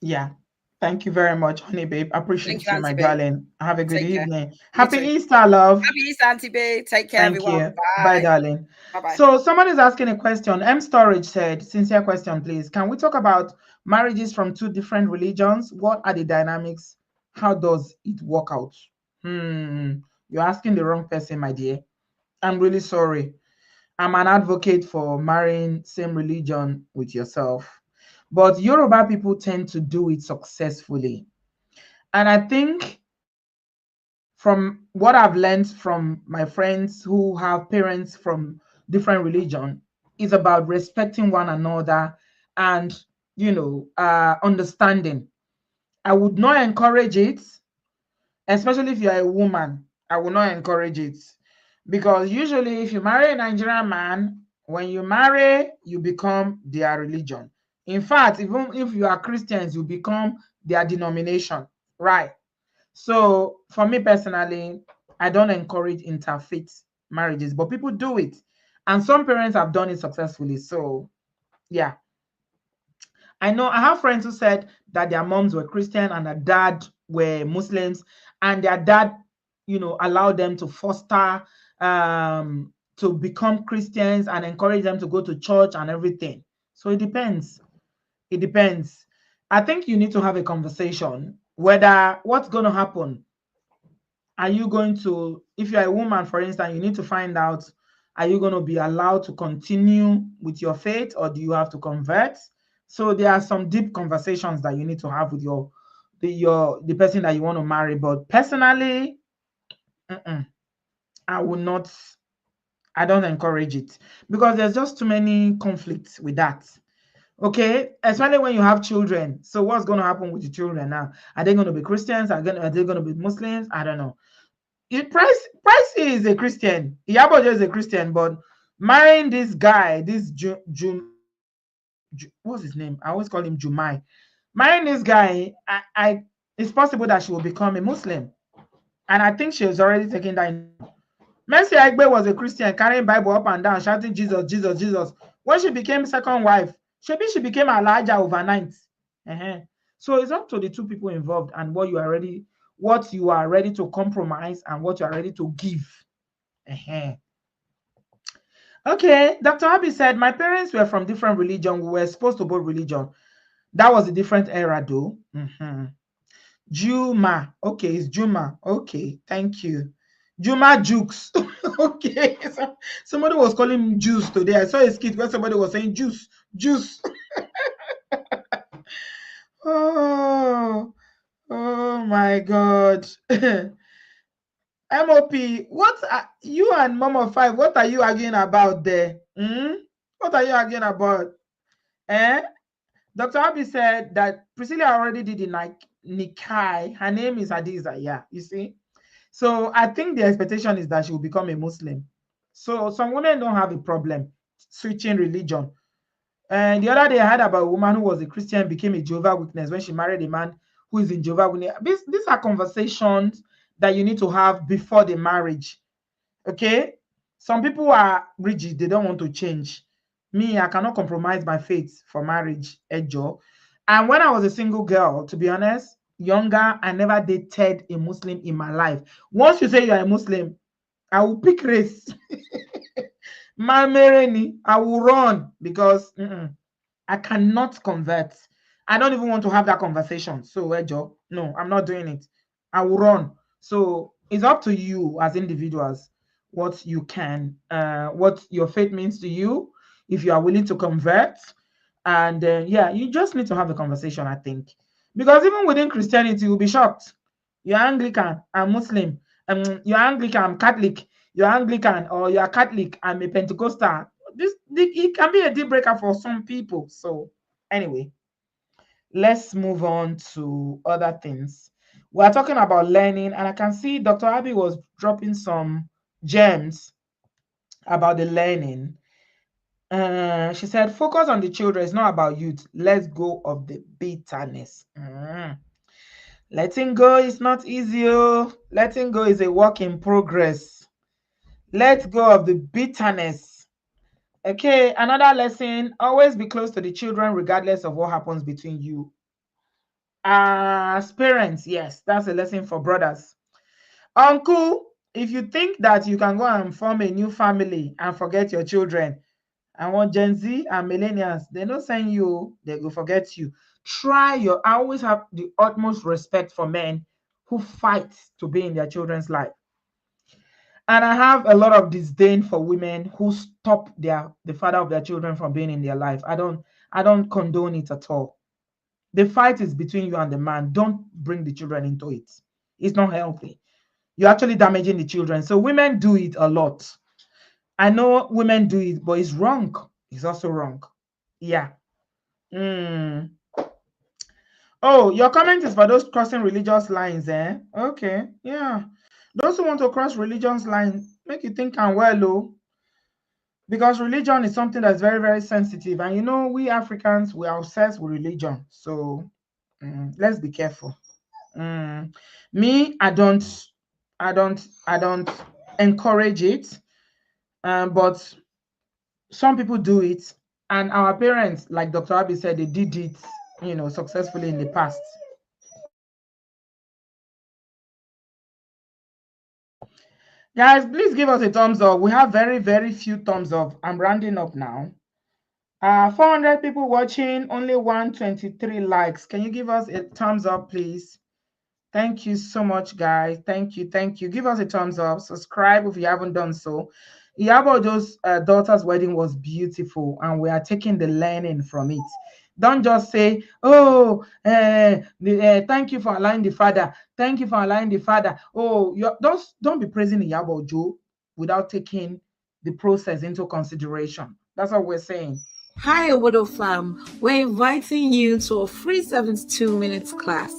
Yeah. Thank you very much, honey babe. Thank Appreciate you, you, my Auntie B. darling. Have a good Take care. evening. You Happy too. Easter, love. Happy Easter, Auntie B. Take care, Thank everyone. you. Bye, Bye. darling. Bye bye. So, someone is asking a question. M Storage said, sincere question, please. Can we talk about marriages from two different religions? What are the dynamics? How does it work out? You're asking the wrong person, my dear. I'm really sorry. I'm an advocate for marrying same religion with yourself. But Yoruba people tend to do it successfully. And I think from what I've learned from my friends who have parents from different religion is about respecting one another and understanding. I would not encourage it, especially if you're a woman. I will not encourage it because usually if you marry a Nigerian man, when you marry, you become their religion. In fact, even if you are Christians, you become their denomination, right? So for me personally, I don't encourage interfaith marriages, but people do it. And some parents have done it successfully. So yeah. I know I have friends who said that their moms were Christian and their dad were Muslims, and their dad, allowed them to foster to become Christians and encourage them to go to church and everything. So it depends. It depends. I think you need to have a conversation whether what's going to happen. Are you going to, if you're a woman, for instance, you need to find out, are you going to be allowed to continue with your faith or do you have to convert? So there are some deep conversations that you need to have with the person that you want to marry. But personally, I will not, I don't encourage it because there's just too many conflicts with that. Okay, especially when you have children. So what's going to happen with the children now? Are they going to be Christians? Are they going to be Muslims? I don't know. Price is a Christian. Iyabo is a Christian, but marrying this guy, this what's his name? I always call him Jumai. Marrying this guy, it's possible that she will become a Muslim, and I think she has already taken that into account. Mercy Aigbe was a Christian carrying Bible up and down, shouting Jesus, Jesus, Jesus. When she became second wife, she became Elijah overnight. So it's up to the two people involved and what you are ready to compromise and what you are ready to give. Okay, Dr. Abi said, my parents were from different religion. We were exposed to both religion. That was a different era though. Juma. Okay, it's Juma. Okay, thank you. Juma Jukes. Okay. Somebody was calling him juice today. I saw a skit where somebody was saying juice. Juice. Oh my God. MOP, what are you and Mama Five? What are you arguing about there? What are you arguing about? Dr. Abi said that Priscilla already did the Nikai. Her name is Hadiza. Yeah, you see. So I think the expectation is that she will become a Muslim. So some women don't have a problem switching religion. And the other day I heard about a woman who was a Christian became a Jehovah's Witness when she married a man who is in Jehovah's Witness. These are conversations that you need to have before the marriage. Okay? Some people are rigid, they don't want to change. Me, I cannot compromise my faith for marriage, Ejo. And when I was a single girl, to be honest, younger, I never dated a Muslim in my life. Once you say you are a Muslim, I will pick race. I will run because I cannot convert. I don't even want to have that conversation. So, Ejo, no, I'm not doing it. I will run. So it's up to you as individuals what you can, what your faith means to you, if you are willing to convert. And yeah, you just need to have a conversation, I think. Because even within Christianity, you'll be shocked. You're Anglican, I'm Muslim. You're Anglican, I'm Catholic. You're Anglican or you're Catholic, I'm a Pentecostal. It can be a deal breaker for some people. So anyway, let's move on to other things. We're talking about learning, and I can see Dr. Abi was dropping some gems about the learning. She said, focus on the children. It's not about youth. Let's go of the bitterness. Letting go is not easy. Letting go is a work in progress. Let go of the bitterness. Okay, another lesson, always be close to the children regardless of what happens between you. As parents, yes, that's a lesson for brothers. Uncle, if you think that you can go and form a new family and forget your children, and what Gen Z and millennials, they don't send you, they will forget you. I always have the utmost respect for men who fight to be in their children's life. And I have a lot of disdain for women who stop the father of their children from being in their life. I don't condone it at all. The fight is between you and the man. Don't bring the children into it. It's not healthy. You're actually damaging the children. So women do it a lot. I know women do it, but it's wrong. It's also wrong. Yeah. Oh, your comment is for those crossing religious lines, eh? Okay. Yeah. Those who want to cross religious lines, make you think and well, oh. Because religion is something that's very, very sensitive. And you know, we Africans, we are obsessed with religion. So let's be careful. Me, I don't encourage it. But some people do it. And our parents, like Dr. Abi said, they did it, successfully in the past. Guys, please give us a thumbs up. We have very, very few thumbs up. I'm rounding up now. 400 people watching, only 123 likes. Can you give us a thumbs up, please? Thank you so much, guys. Thank you. Give us a thumbs up. Subscribe if you haven't done so. Iyabo's daughter's wedding was beautiful, and we are taking the learning from it. Don't just say, oh, thank you for allowing the father. Thank you for allowing the father. Oh, don't be praising Iyabo without taking the process into consideration. That's what we're saying. Hi, Obodo fam. We're inviting you to a free 72 minutes class.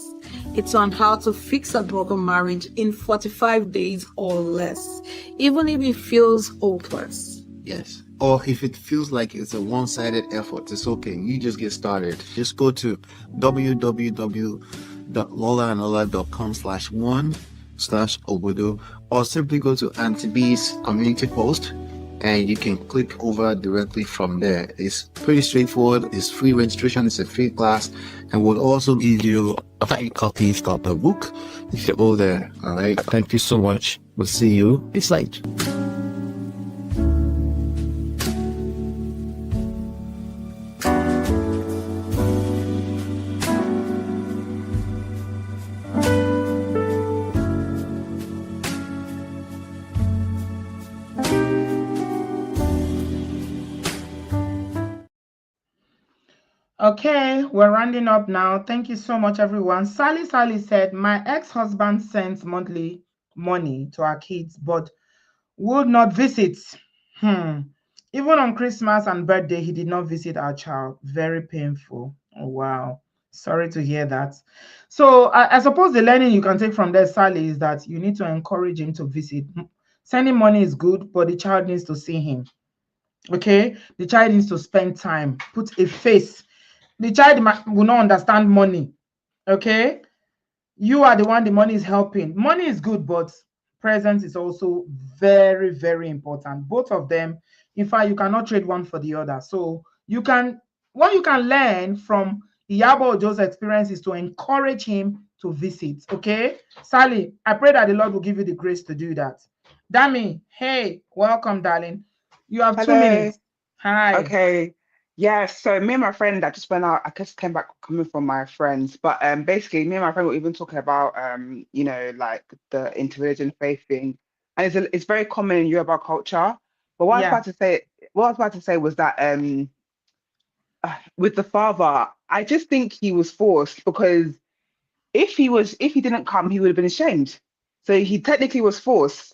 It's on how to fix a broken marriage in 45 days or less, even if it feels hopeless. Yes. Or if it feels like it's a one-sided effort, it's okay. You just get started. Just go to www.lolaandola.com/1 facebook.com/obodo, or simply go to Auntie B's community post and you can click over directly from there. It's pretty straightforward. It's free registration. It's a free class, and we'll also give you a free copy of the book if you go there. All right. Thank you so much. We'll see you. It's late. Okay, we're rounding up now. Thank you so much, everyone. Sally said, my ex-husband sends monthly money to our kids, but would not visit. Even on Christmas and birthday, he did not visit our child. Very painful. Oh, wow. Sorry to hear that. So I suppose the learning you can take from there, Sally, is that you need to encourage him to visit. Sending money is good, but the child needs to see him. Okay? The child needs to spend time, put a face. The child will not understand money. Okay? You are the one the money is helping. Money is good, but presence is also very, very important. Both of them, in fact, you cannot trade one for the other. So what you can learn from Iyabo Ojo's experience is to encourage him to visit. Okay? Sally, I pray that the Lord will give you the grace to do that. Dami, hey, welcome, darling. You have 2 minutes. Hi. Okay. Yeah, so me and my friend that just went out, I just came back coming from my friends. But basically me and my friend were even talking about like the interreligion faith thing. And it's very common in Yoruba culture. But what I was about to say was that with the father, I just think he was forced, because if he didn't come, he would have been ashamed. So he technically was forced.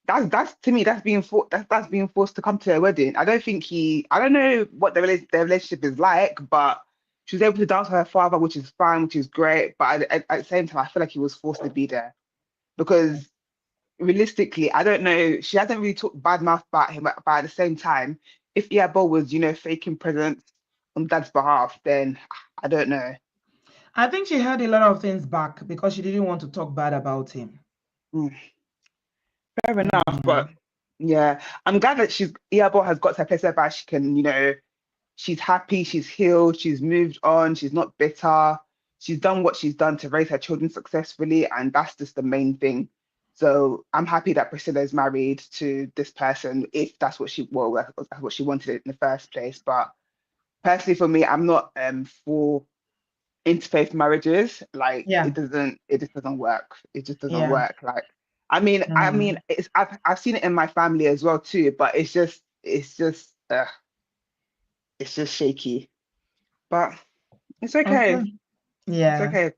That's to me, that's being forced to come to a wedding. I don't know what their relationship is like, but she was able to dance with her father, which is fine, which is great. But at the same time, I feel like he was forced to be there, because realistically, I don't know. She hasn't really talked bad mouth about him, but at the same time, if Iyabo was, faking presence on dad's behalf, then I don't know. I think she held a lot of things back because she didn't want to talk bad about him. Fair enough, but yeah, I'm glad that Iyabo has got to a place where she can, she's happy, she's healed, she's moved on, she's not bitter, she's done what she's done to raise her children successfully, and that's just the main thing. So I'm happy that Priscilla is married to this person, if that's what she wanted in the first place. But personally, for me, I'm not for interfaith marriages. Like, it just doesn't work. It just doesn't work. Like, I mean, I've seen it in my family as well too, but it's just shaky. But it's okay. Yeah. It's okay.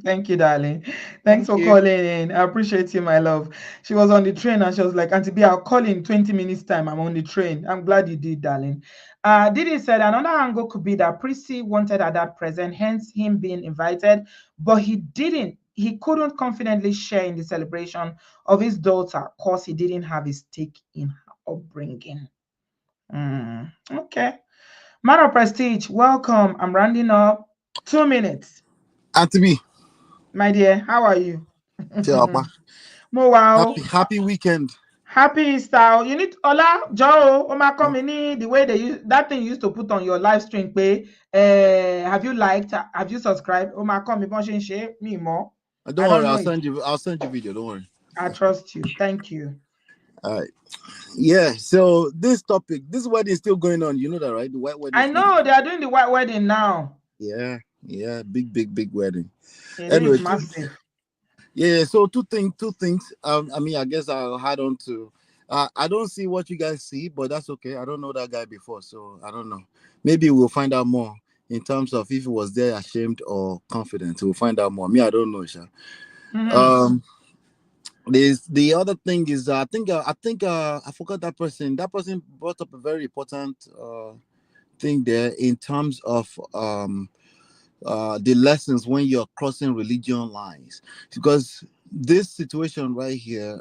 Thank you, darling. Thanks for calling in. I appreciate you, my love. She was on the train and she was like, Auntie B, I'll call in 20 minutes time. I'm on the train. I'm glad you did, darling. Didi said another angle could be that Prissy wanted her dad present, hence him being invited, but he didn't. He couldn't confidently share in the celebration of his daughter because he didn't have his stake in her upbringing. Okay. Man of Prestige, welcome. I'm rounding up. 2 minutes. Auntie B, my dear, how are you? Mo wow. Happy weekend. Happy Easter. You need Ola Joe Oma Komini, the way they use that thing you used to put on your live stream. Have you liked? Have you subscribed? Oma Komi share me more. Don't worry, I'll send you video. Don't worry. I trust you. Thank you. All right. Yeah. So this wedding is still going on. You know that, right? The white wedding. I know they are doing the white wedding now. Yeah. Big wedding. Anyway, massive. Yeah, so two things. I mean, I guess I'll add on to. I don't see what you guys see, but that's okay. I don't know that guy before, so I don't know. Maybe we'll find out more in terms of if he was there ashamed or confident. We'll find out more. Me, I don't know, Sha. The other thing is, I think I forgot that person. That person brought up a very important thing there in terms of the lessons when you're crossing religion lines, because this situation right here,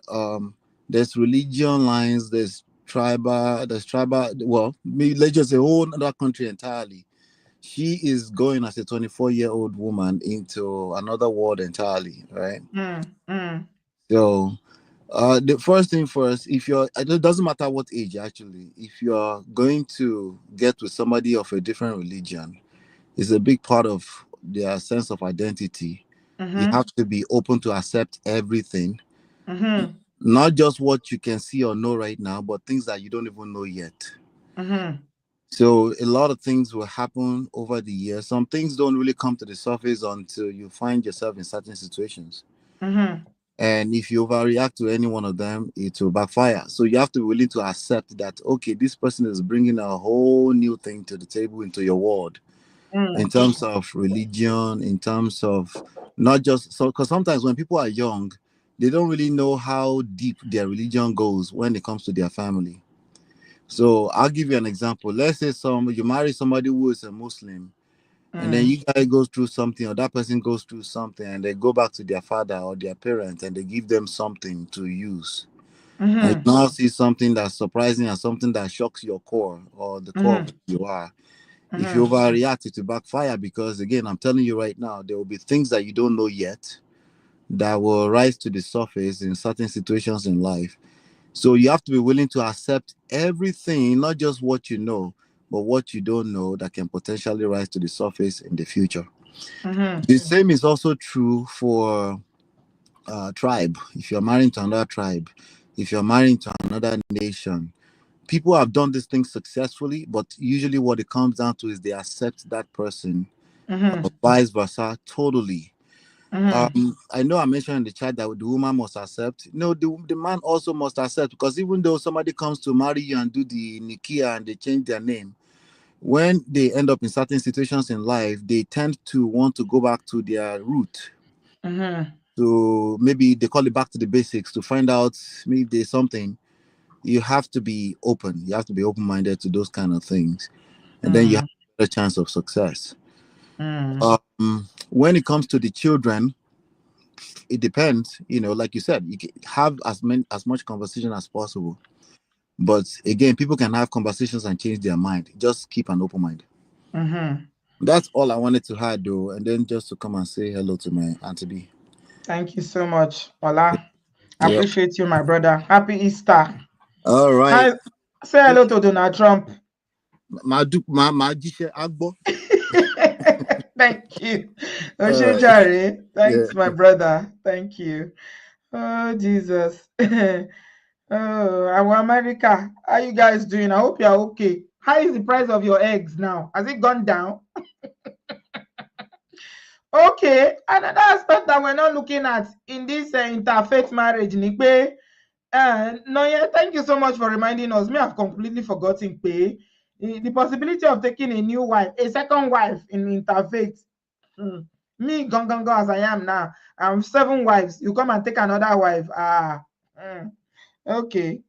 there's religion lines, there's tribal, well, maybe let's just say a whole other country entirely. She is going as a 24-year-old woman into another world entirely, right? So the first thing first, if you're, it doesn't matter what age actually, if you're going to get with somebody of a different religion, it's a big part of their sense of identity. You Mm-hmm. have to be open to accept everything, Mm-hmm. not just what you can see or know right now, but things that you don't even know yet. Mm-hmm. So a lot of things will happen over the years. Some things don't really come to the surface until you find yourself in certain situations. Mm-hmm. And if you overreact to any one of them, it will backfire. So you have to be willing to accept that, okay, this person is bringing a whole new thing to the table into your world, in terms of religion, in terms of not just so, because sometimes when people are young, they don't really know how deep their religion goes when it comes to their family. So I'll give you an example. Let's say you marry somebody who is a Muslim, and then you guys go through something, or that person goes through something, and they go back to their father or their parents and they give them something to use. And you Mm-hmm. now see something that's surprising and something that shocks your core or the core of Mm-hmm. who you are. If you Mm-hmm. overreact, it will backfire, because again, I'm telling you right now, there will be things that you don't know yet that will rise to the surface in certain situations in life. So you have to be willing to accept everything, not just what you know, but what you don't know that can potentially rise to the surface in the future. Mm-hmm. The same is also true for tribe. If you're marrying to another tribe, if you're marrying to another nation, people have done this thing successfully, but usually what it comes down to is they accept that person, Mm-hmm. vice versa, totally. Mm-hmm. I know I mentioned in the chat that the woman must accept. No, the man also must accept, because even though somebody comes to marry you and do the nikia and they change their name, when they end up in certain situations in life, they tend to want to go back to their root. Mm-hmm. So maybe they call it back to the basics to find out maybe there's something. You have to be open. You have to be open-minded to those kind of things, and then you have a chance of success. Mm-hmm. When it comes to the children, it depends. Like you said, you can have as much conversation as possible. But again, people can have conversations and change their mind. Just keep an open mind. Mm-hmm. That's all I wanted to add, though, and then just to come and say hello to my auntie B. Thank you so much, Ola. I Yeah. appreciate you, my brother. Happy Easter. All right. Hi. Say hello to Donald Trump. My Agbo. Thank you. All right. Oshejare. Yeah. Thanks, my brother. Thank you. Oh, Jesus. Oh, our America. How you guys doing? I hope you're okay. How is the price of your eggs now? Has it gone down? Okay. Another aspect that we're not looking at in this interfaith marriage, Nikbe. No, yeah, thank you so much for reminding us. Me, I've completely forgotten pay. The possibility of taking a new wife, a second wife in interfaith. Me, gong gong gong as I am now. I'm 7 wives. You come and take another wife. Okay.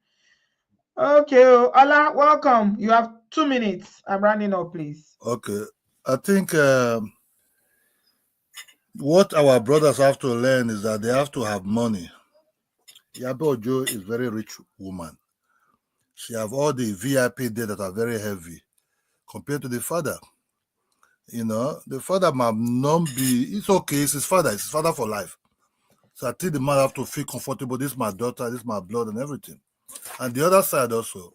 Okay. Oh, Ola, welcome. You have 2 minutes. I'm running up, please. Okay. I think what our brothers have to learn is that they have to have money. Iyabo Ojo is a very rich woman. She have all the VIP there that are very heavy compared to the father. The father might not be, it's okay, it's his father for life. So I think the man have to feel comfortable. This is my daughter, this is my blood and everything. And the other side also,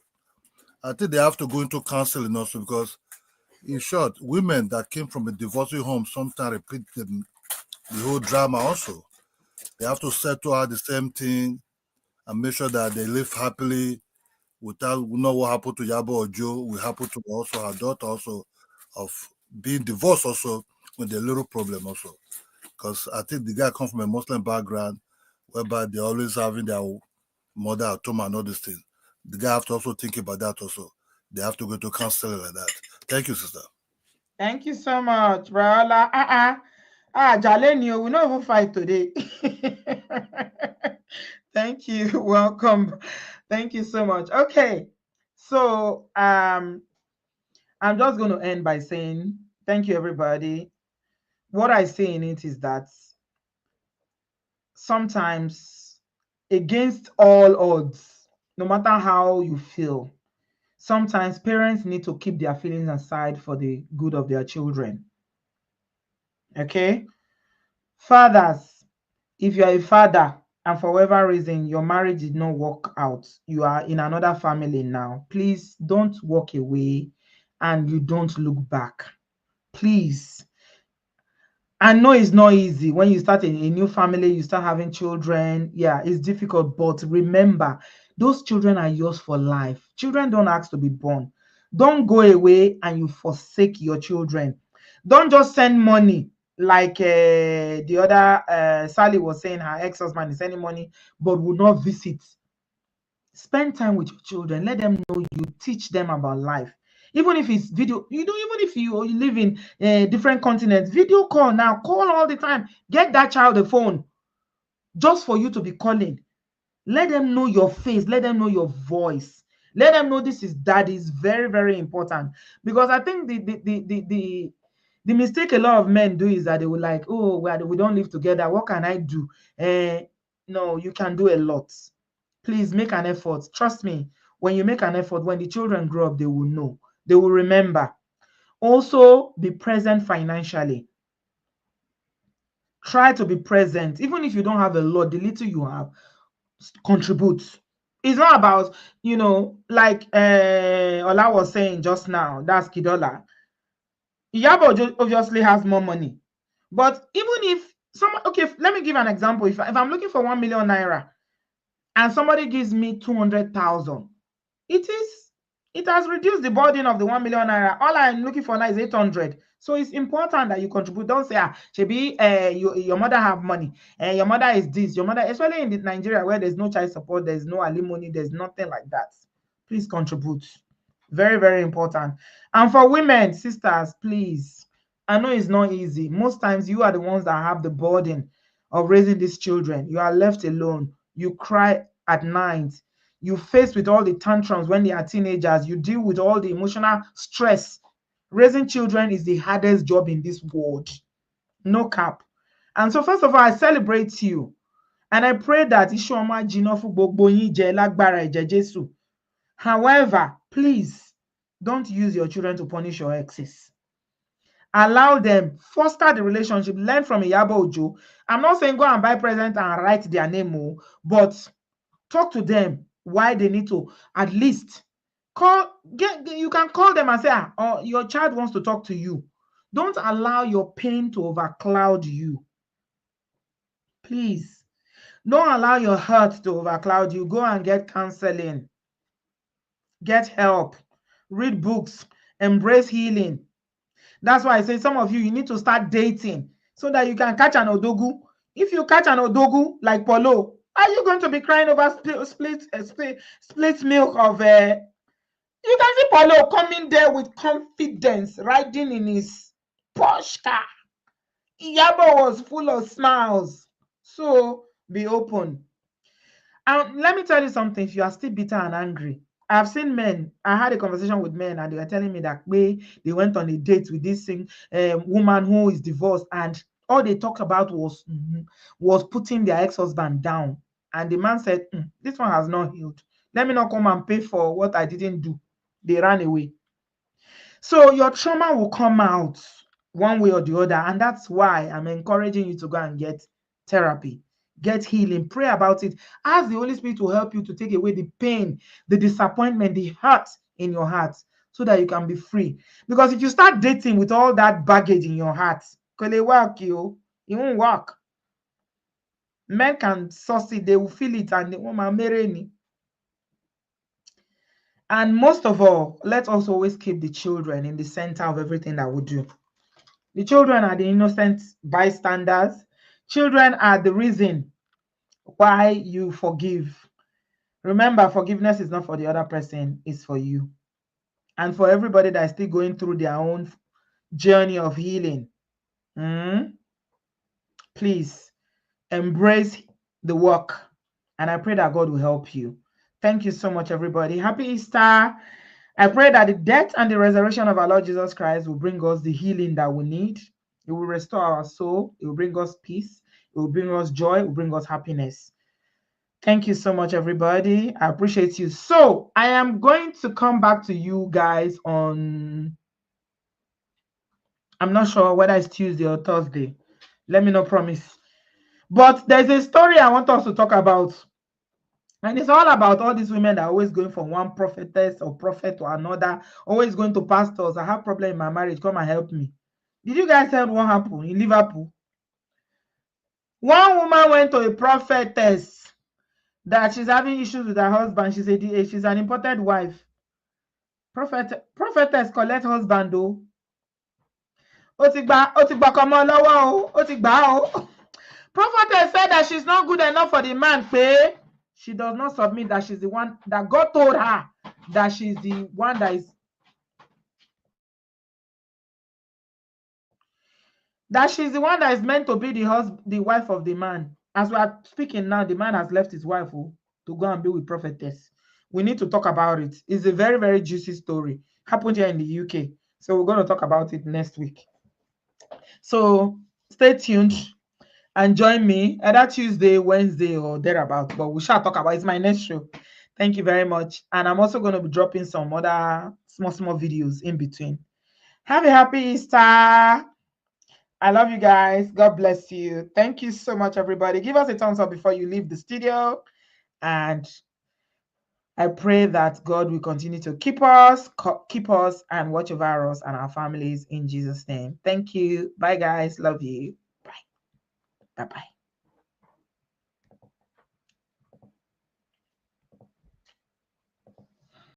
I think they have to go into counseling also, because in short, women that came from a divorcing home sometimes repeat the whole drama also. They have to settle out the same thing and make sure that they live happily without know what happened to Iyabo Ojo will happen to also her daughter also of being divorced also with a little problem also. Because I think the guy comes from a Muslim background whereby they're always having their mother at home and all these things. The guy have to also think about that also. They have to go to counseling like that. Thank you, sister. Thank you so much, Brala. Jaleni, we not even fight today. Thank you. Welcome. Thank you so much. Okay. So I'm just going to end by saying thank you, everybody. What I say in it is that sometimes, against all odds, no matter how you feel, sometimes parents need to keep their feelings aside for the good of their children. Okay? Fathers, if you're a father and for whatever reason your marriage did not work out, you are in another family now, please don't walk away and you don't look back. Please. I know it's not easy when you start a new family, you start having children. Yeah, it's difficult, but remember, those children are yours for life. Children don't ask to be born. Don't go away and you forsake your children. Don't just send money like the other Sally was saying her ex-husband is sending money but would not visit. Spend time with your children. Let them know you, teach them about life. Even if it's video, even if you live in different continents, video call now, call all the time. Get that child a phone just for you to be calling. Let them know your face. Let them know your voice. Let them know this is daddy. Is very, very important. Because I think the mistake a lot of men do is that they will like, oh, we don't live together. What can I do? No, you can do a lot. Please make an effort. Trust me, when you make an effort, when the children grow up, they will know. They will remember. Also, be present financially. Try to be present. Even if you don't have a lot, the little you have, contribute. It's not about, like Ola was saying just now, that's Kidola. Iyabo obviously has more money. But even if okay, let me give an example. If I'm looking for 1 million naira and somebody gives me 200,000, it has reduced the burden of the 1 million naira. All I'm looking for now is 800. So it's important that you contribute. Don't say, Shebi, your mother have money, and your mother is this, your mother, especially in Nigeria where there's no child support, there's no alimony, there's nothing like that. Please contribute. Very, very important. And for women, sisters, please. I know it's not easy. Most times you are the ones that have the burden of raising these children. You are left alone. You cry at night. You face with all the tantrums when they are teenagers. You deal with all the emotional stress. Raising children is the hardest job in this world. No cap. And so first of all, I celebrate you. And I pray that Ishoma Jinofu Gbogboyin Je Lagbara Eje Jesu. However, please don't use your children to punish your exes. Allow them, foster the relationship, learn from Iyabo Ojo. I'm not saying go and buy present and write their name, but talk to them why they need to at least you can call them and say, your child wants to talk to you. Don't allow your pain to overcloud you. Please. Don't allow your hurt to overcloud you. Go and get counseling. Get help. Read books. Embrace healing. That's why I say some of you need to start dating so that you can catch an odogu. If you catch an odogu like Polo, are you going to be crying over split milk of you can see Polo coming there with confidence, riding in his Porsche car. Iyabo was full of smiles. So be open. And let me tell you something, if you are still bitter and angry, I've seen men, I had a conversation with men and they were telling me that they went on a date with this woman who is divorced, and all they talked about was putting their ex-husband down. And the man said, this one has not healed. Let me not come and pay for what I didn't do. They ran away. So your trauma will come out one way or the other. And that's why I'm encouraging you to go and get therapy. Get healing, pray about it. Ask the Holy Spirit to help you to take away the pain, the disappointment, the hurt in your heart so that you can be free. Because if you start dating with all that baggage in your heart, it won't work. Men can suss it, they will feel it and they won't marry me. And most of all, let's also always keep the children in the center of everything that we do. The children are the innocent bystanders. Children are the reason why you forgive. Remember, forgiveness is not for the other person, it's for you. And for everybody that is still going through their own journey of healing, please embrace the work. And I pray that God will help you. Thank you so much, everybody. Happy Easter. I pray that the death and the resurrection of our Lord Jesus Christ will bring us the healing that we need. It will restore our soul. It will bring us peace. It will bring us joy. It will bring us happiness. Thank you so much, everybody. I appreciate you. So I am going to come back to you guys on, I'm not sure whether it's Tuesday or Thursday. Let me not promise. But there's a story I want us to talk about. And it's all about all these women that are always going from one prophetess or prophet to another, always going to pastors. I have problem in my marriage. Come and help me. Did you guys hear what happened in Liverpool? One woman went to a prophetess that she's having issues with her husband. She said she's an imported wife. Prophetess collect husband though. Prophetess said that she's not good enough for the man. Pay. She does not submit, that she's the one that God told her that she's the one that is meant to be the wife of the man. As we are speaking now, the man has left his wife to go and be with prophetess. We need to talk about it. It's a very, very juicy story. Happened here in the UK. So we're going to talk about it next week. So stay tuned and join me either Tuesday, Wednesday, or thereabout. But we shall talk about it. It's my next show. Thank you very much. And I'm also going to be dropping some other small videos in between. Have a happy Easter. I love you guys. God bless you. Thank you so much, everybody. Give us a thumbs up before you leave the studio. And I pray that God will continue to keep us and watch over us and our families in Jesus' name. Thank you. Bye, guys. Love you. Bye. Bye-bye.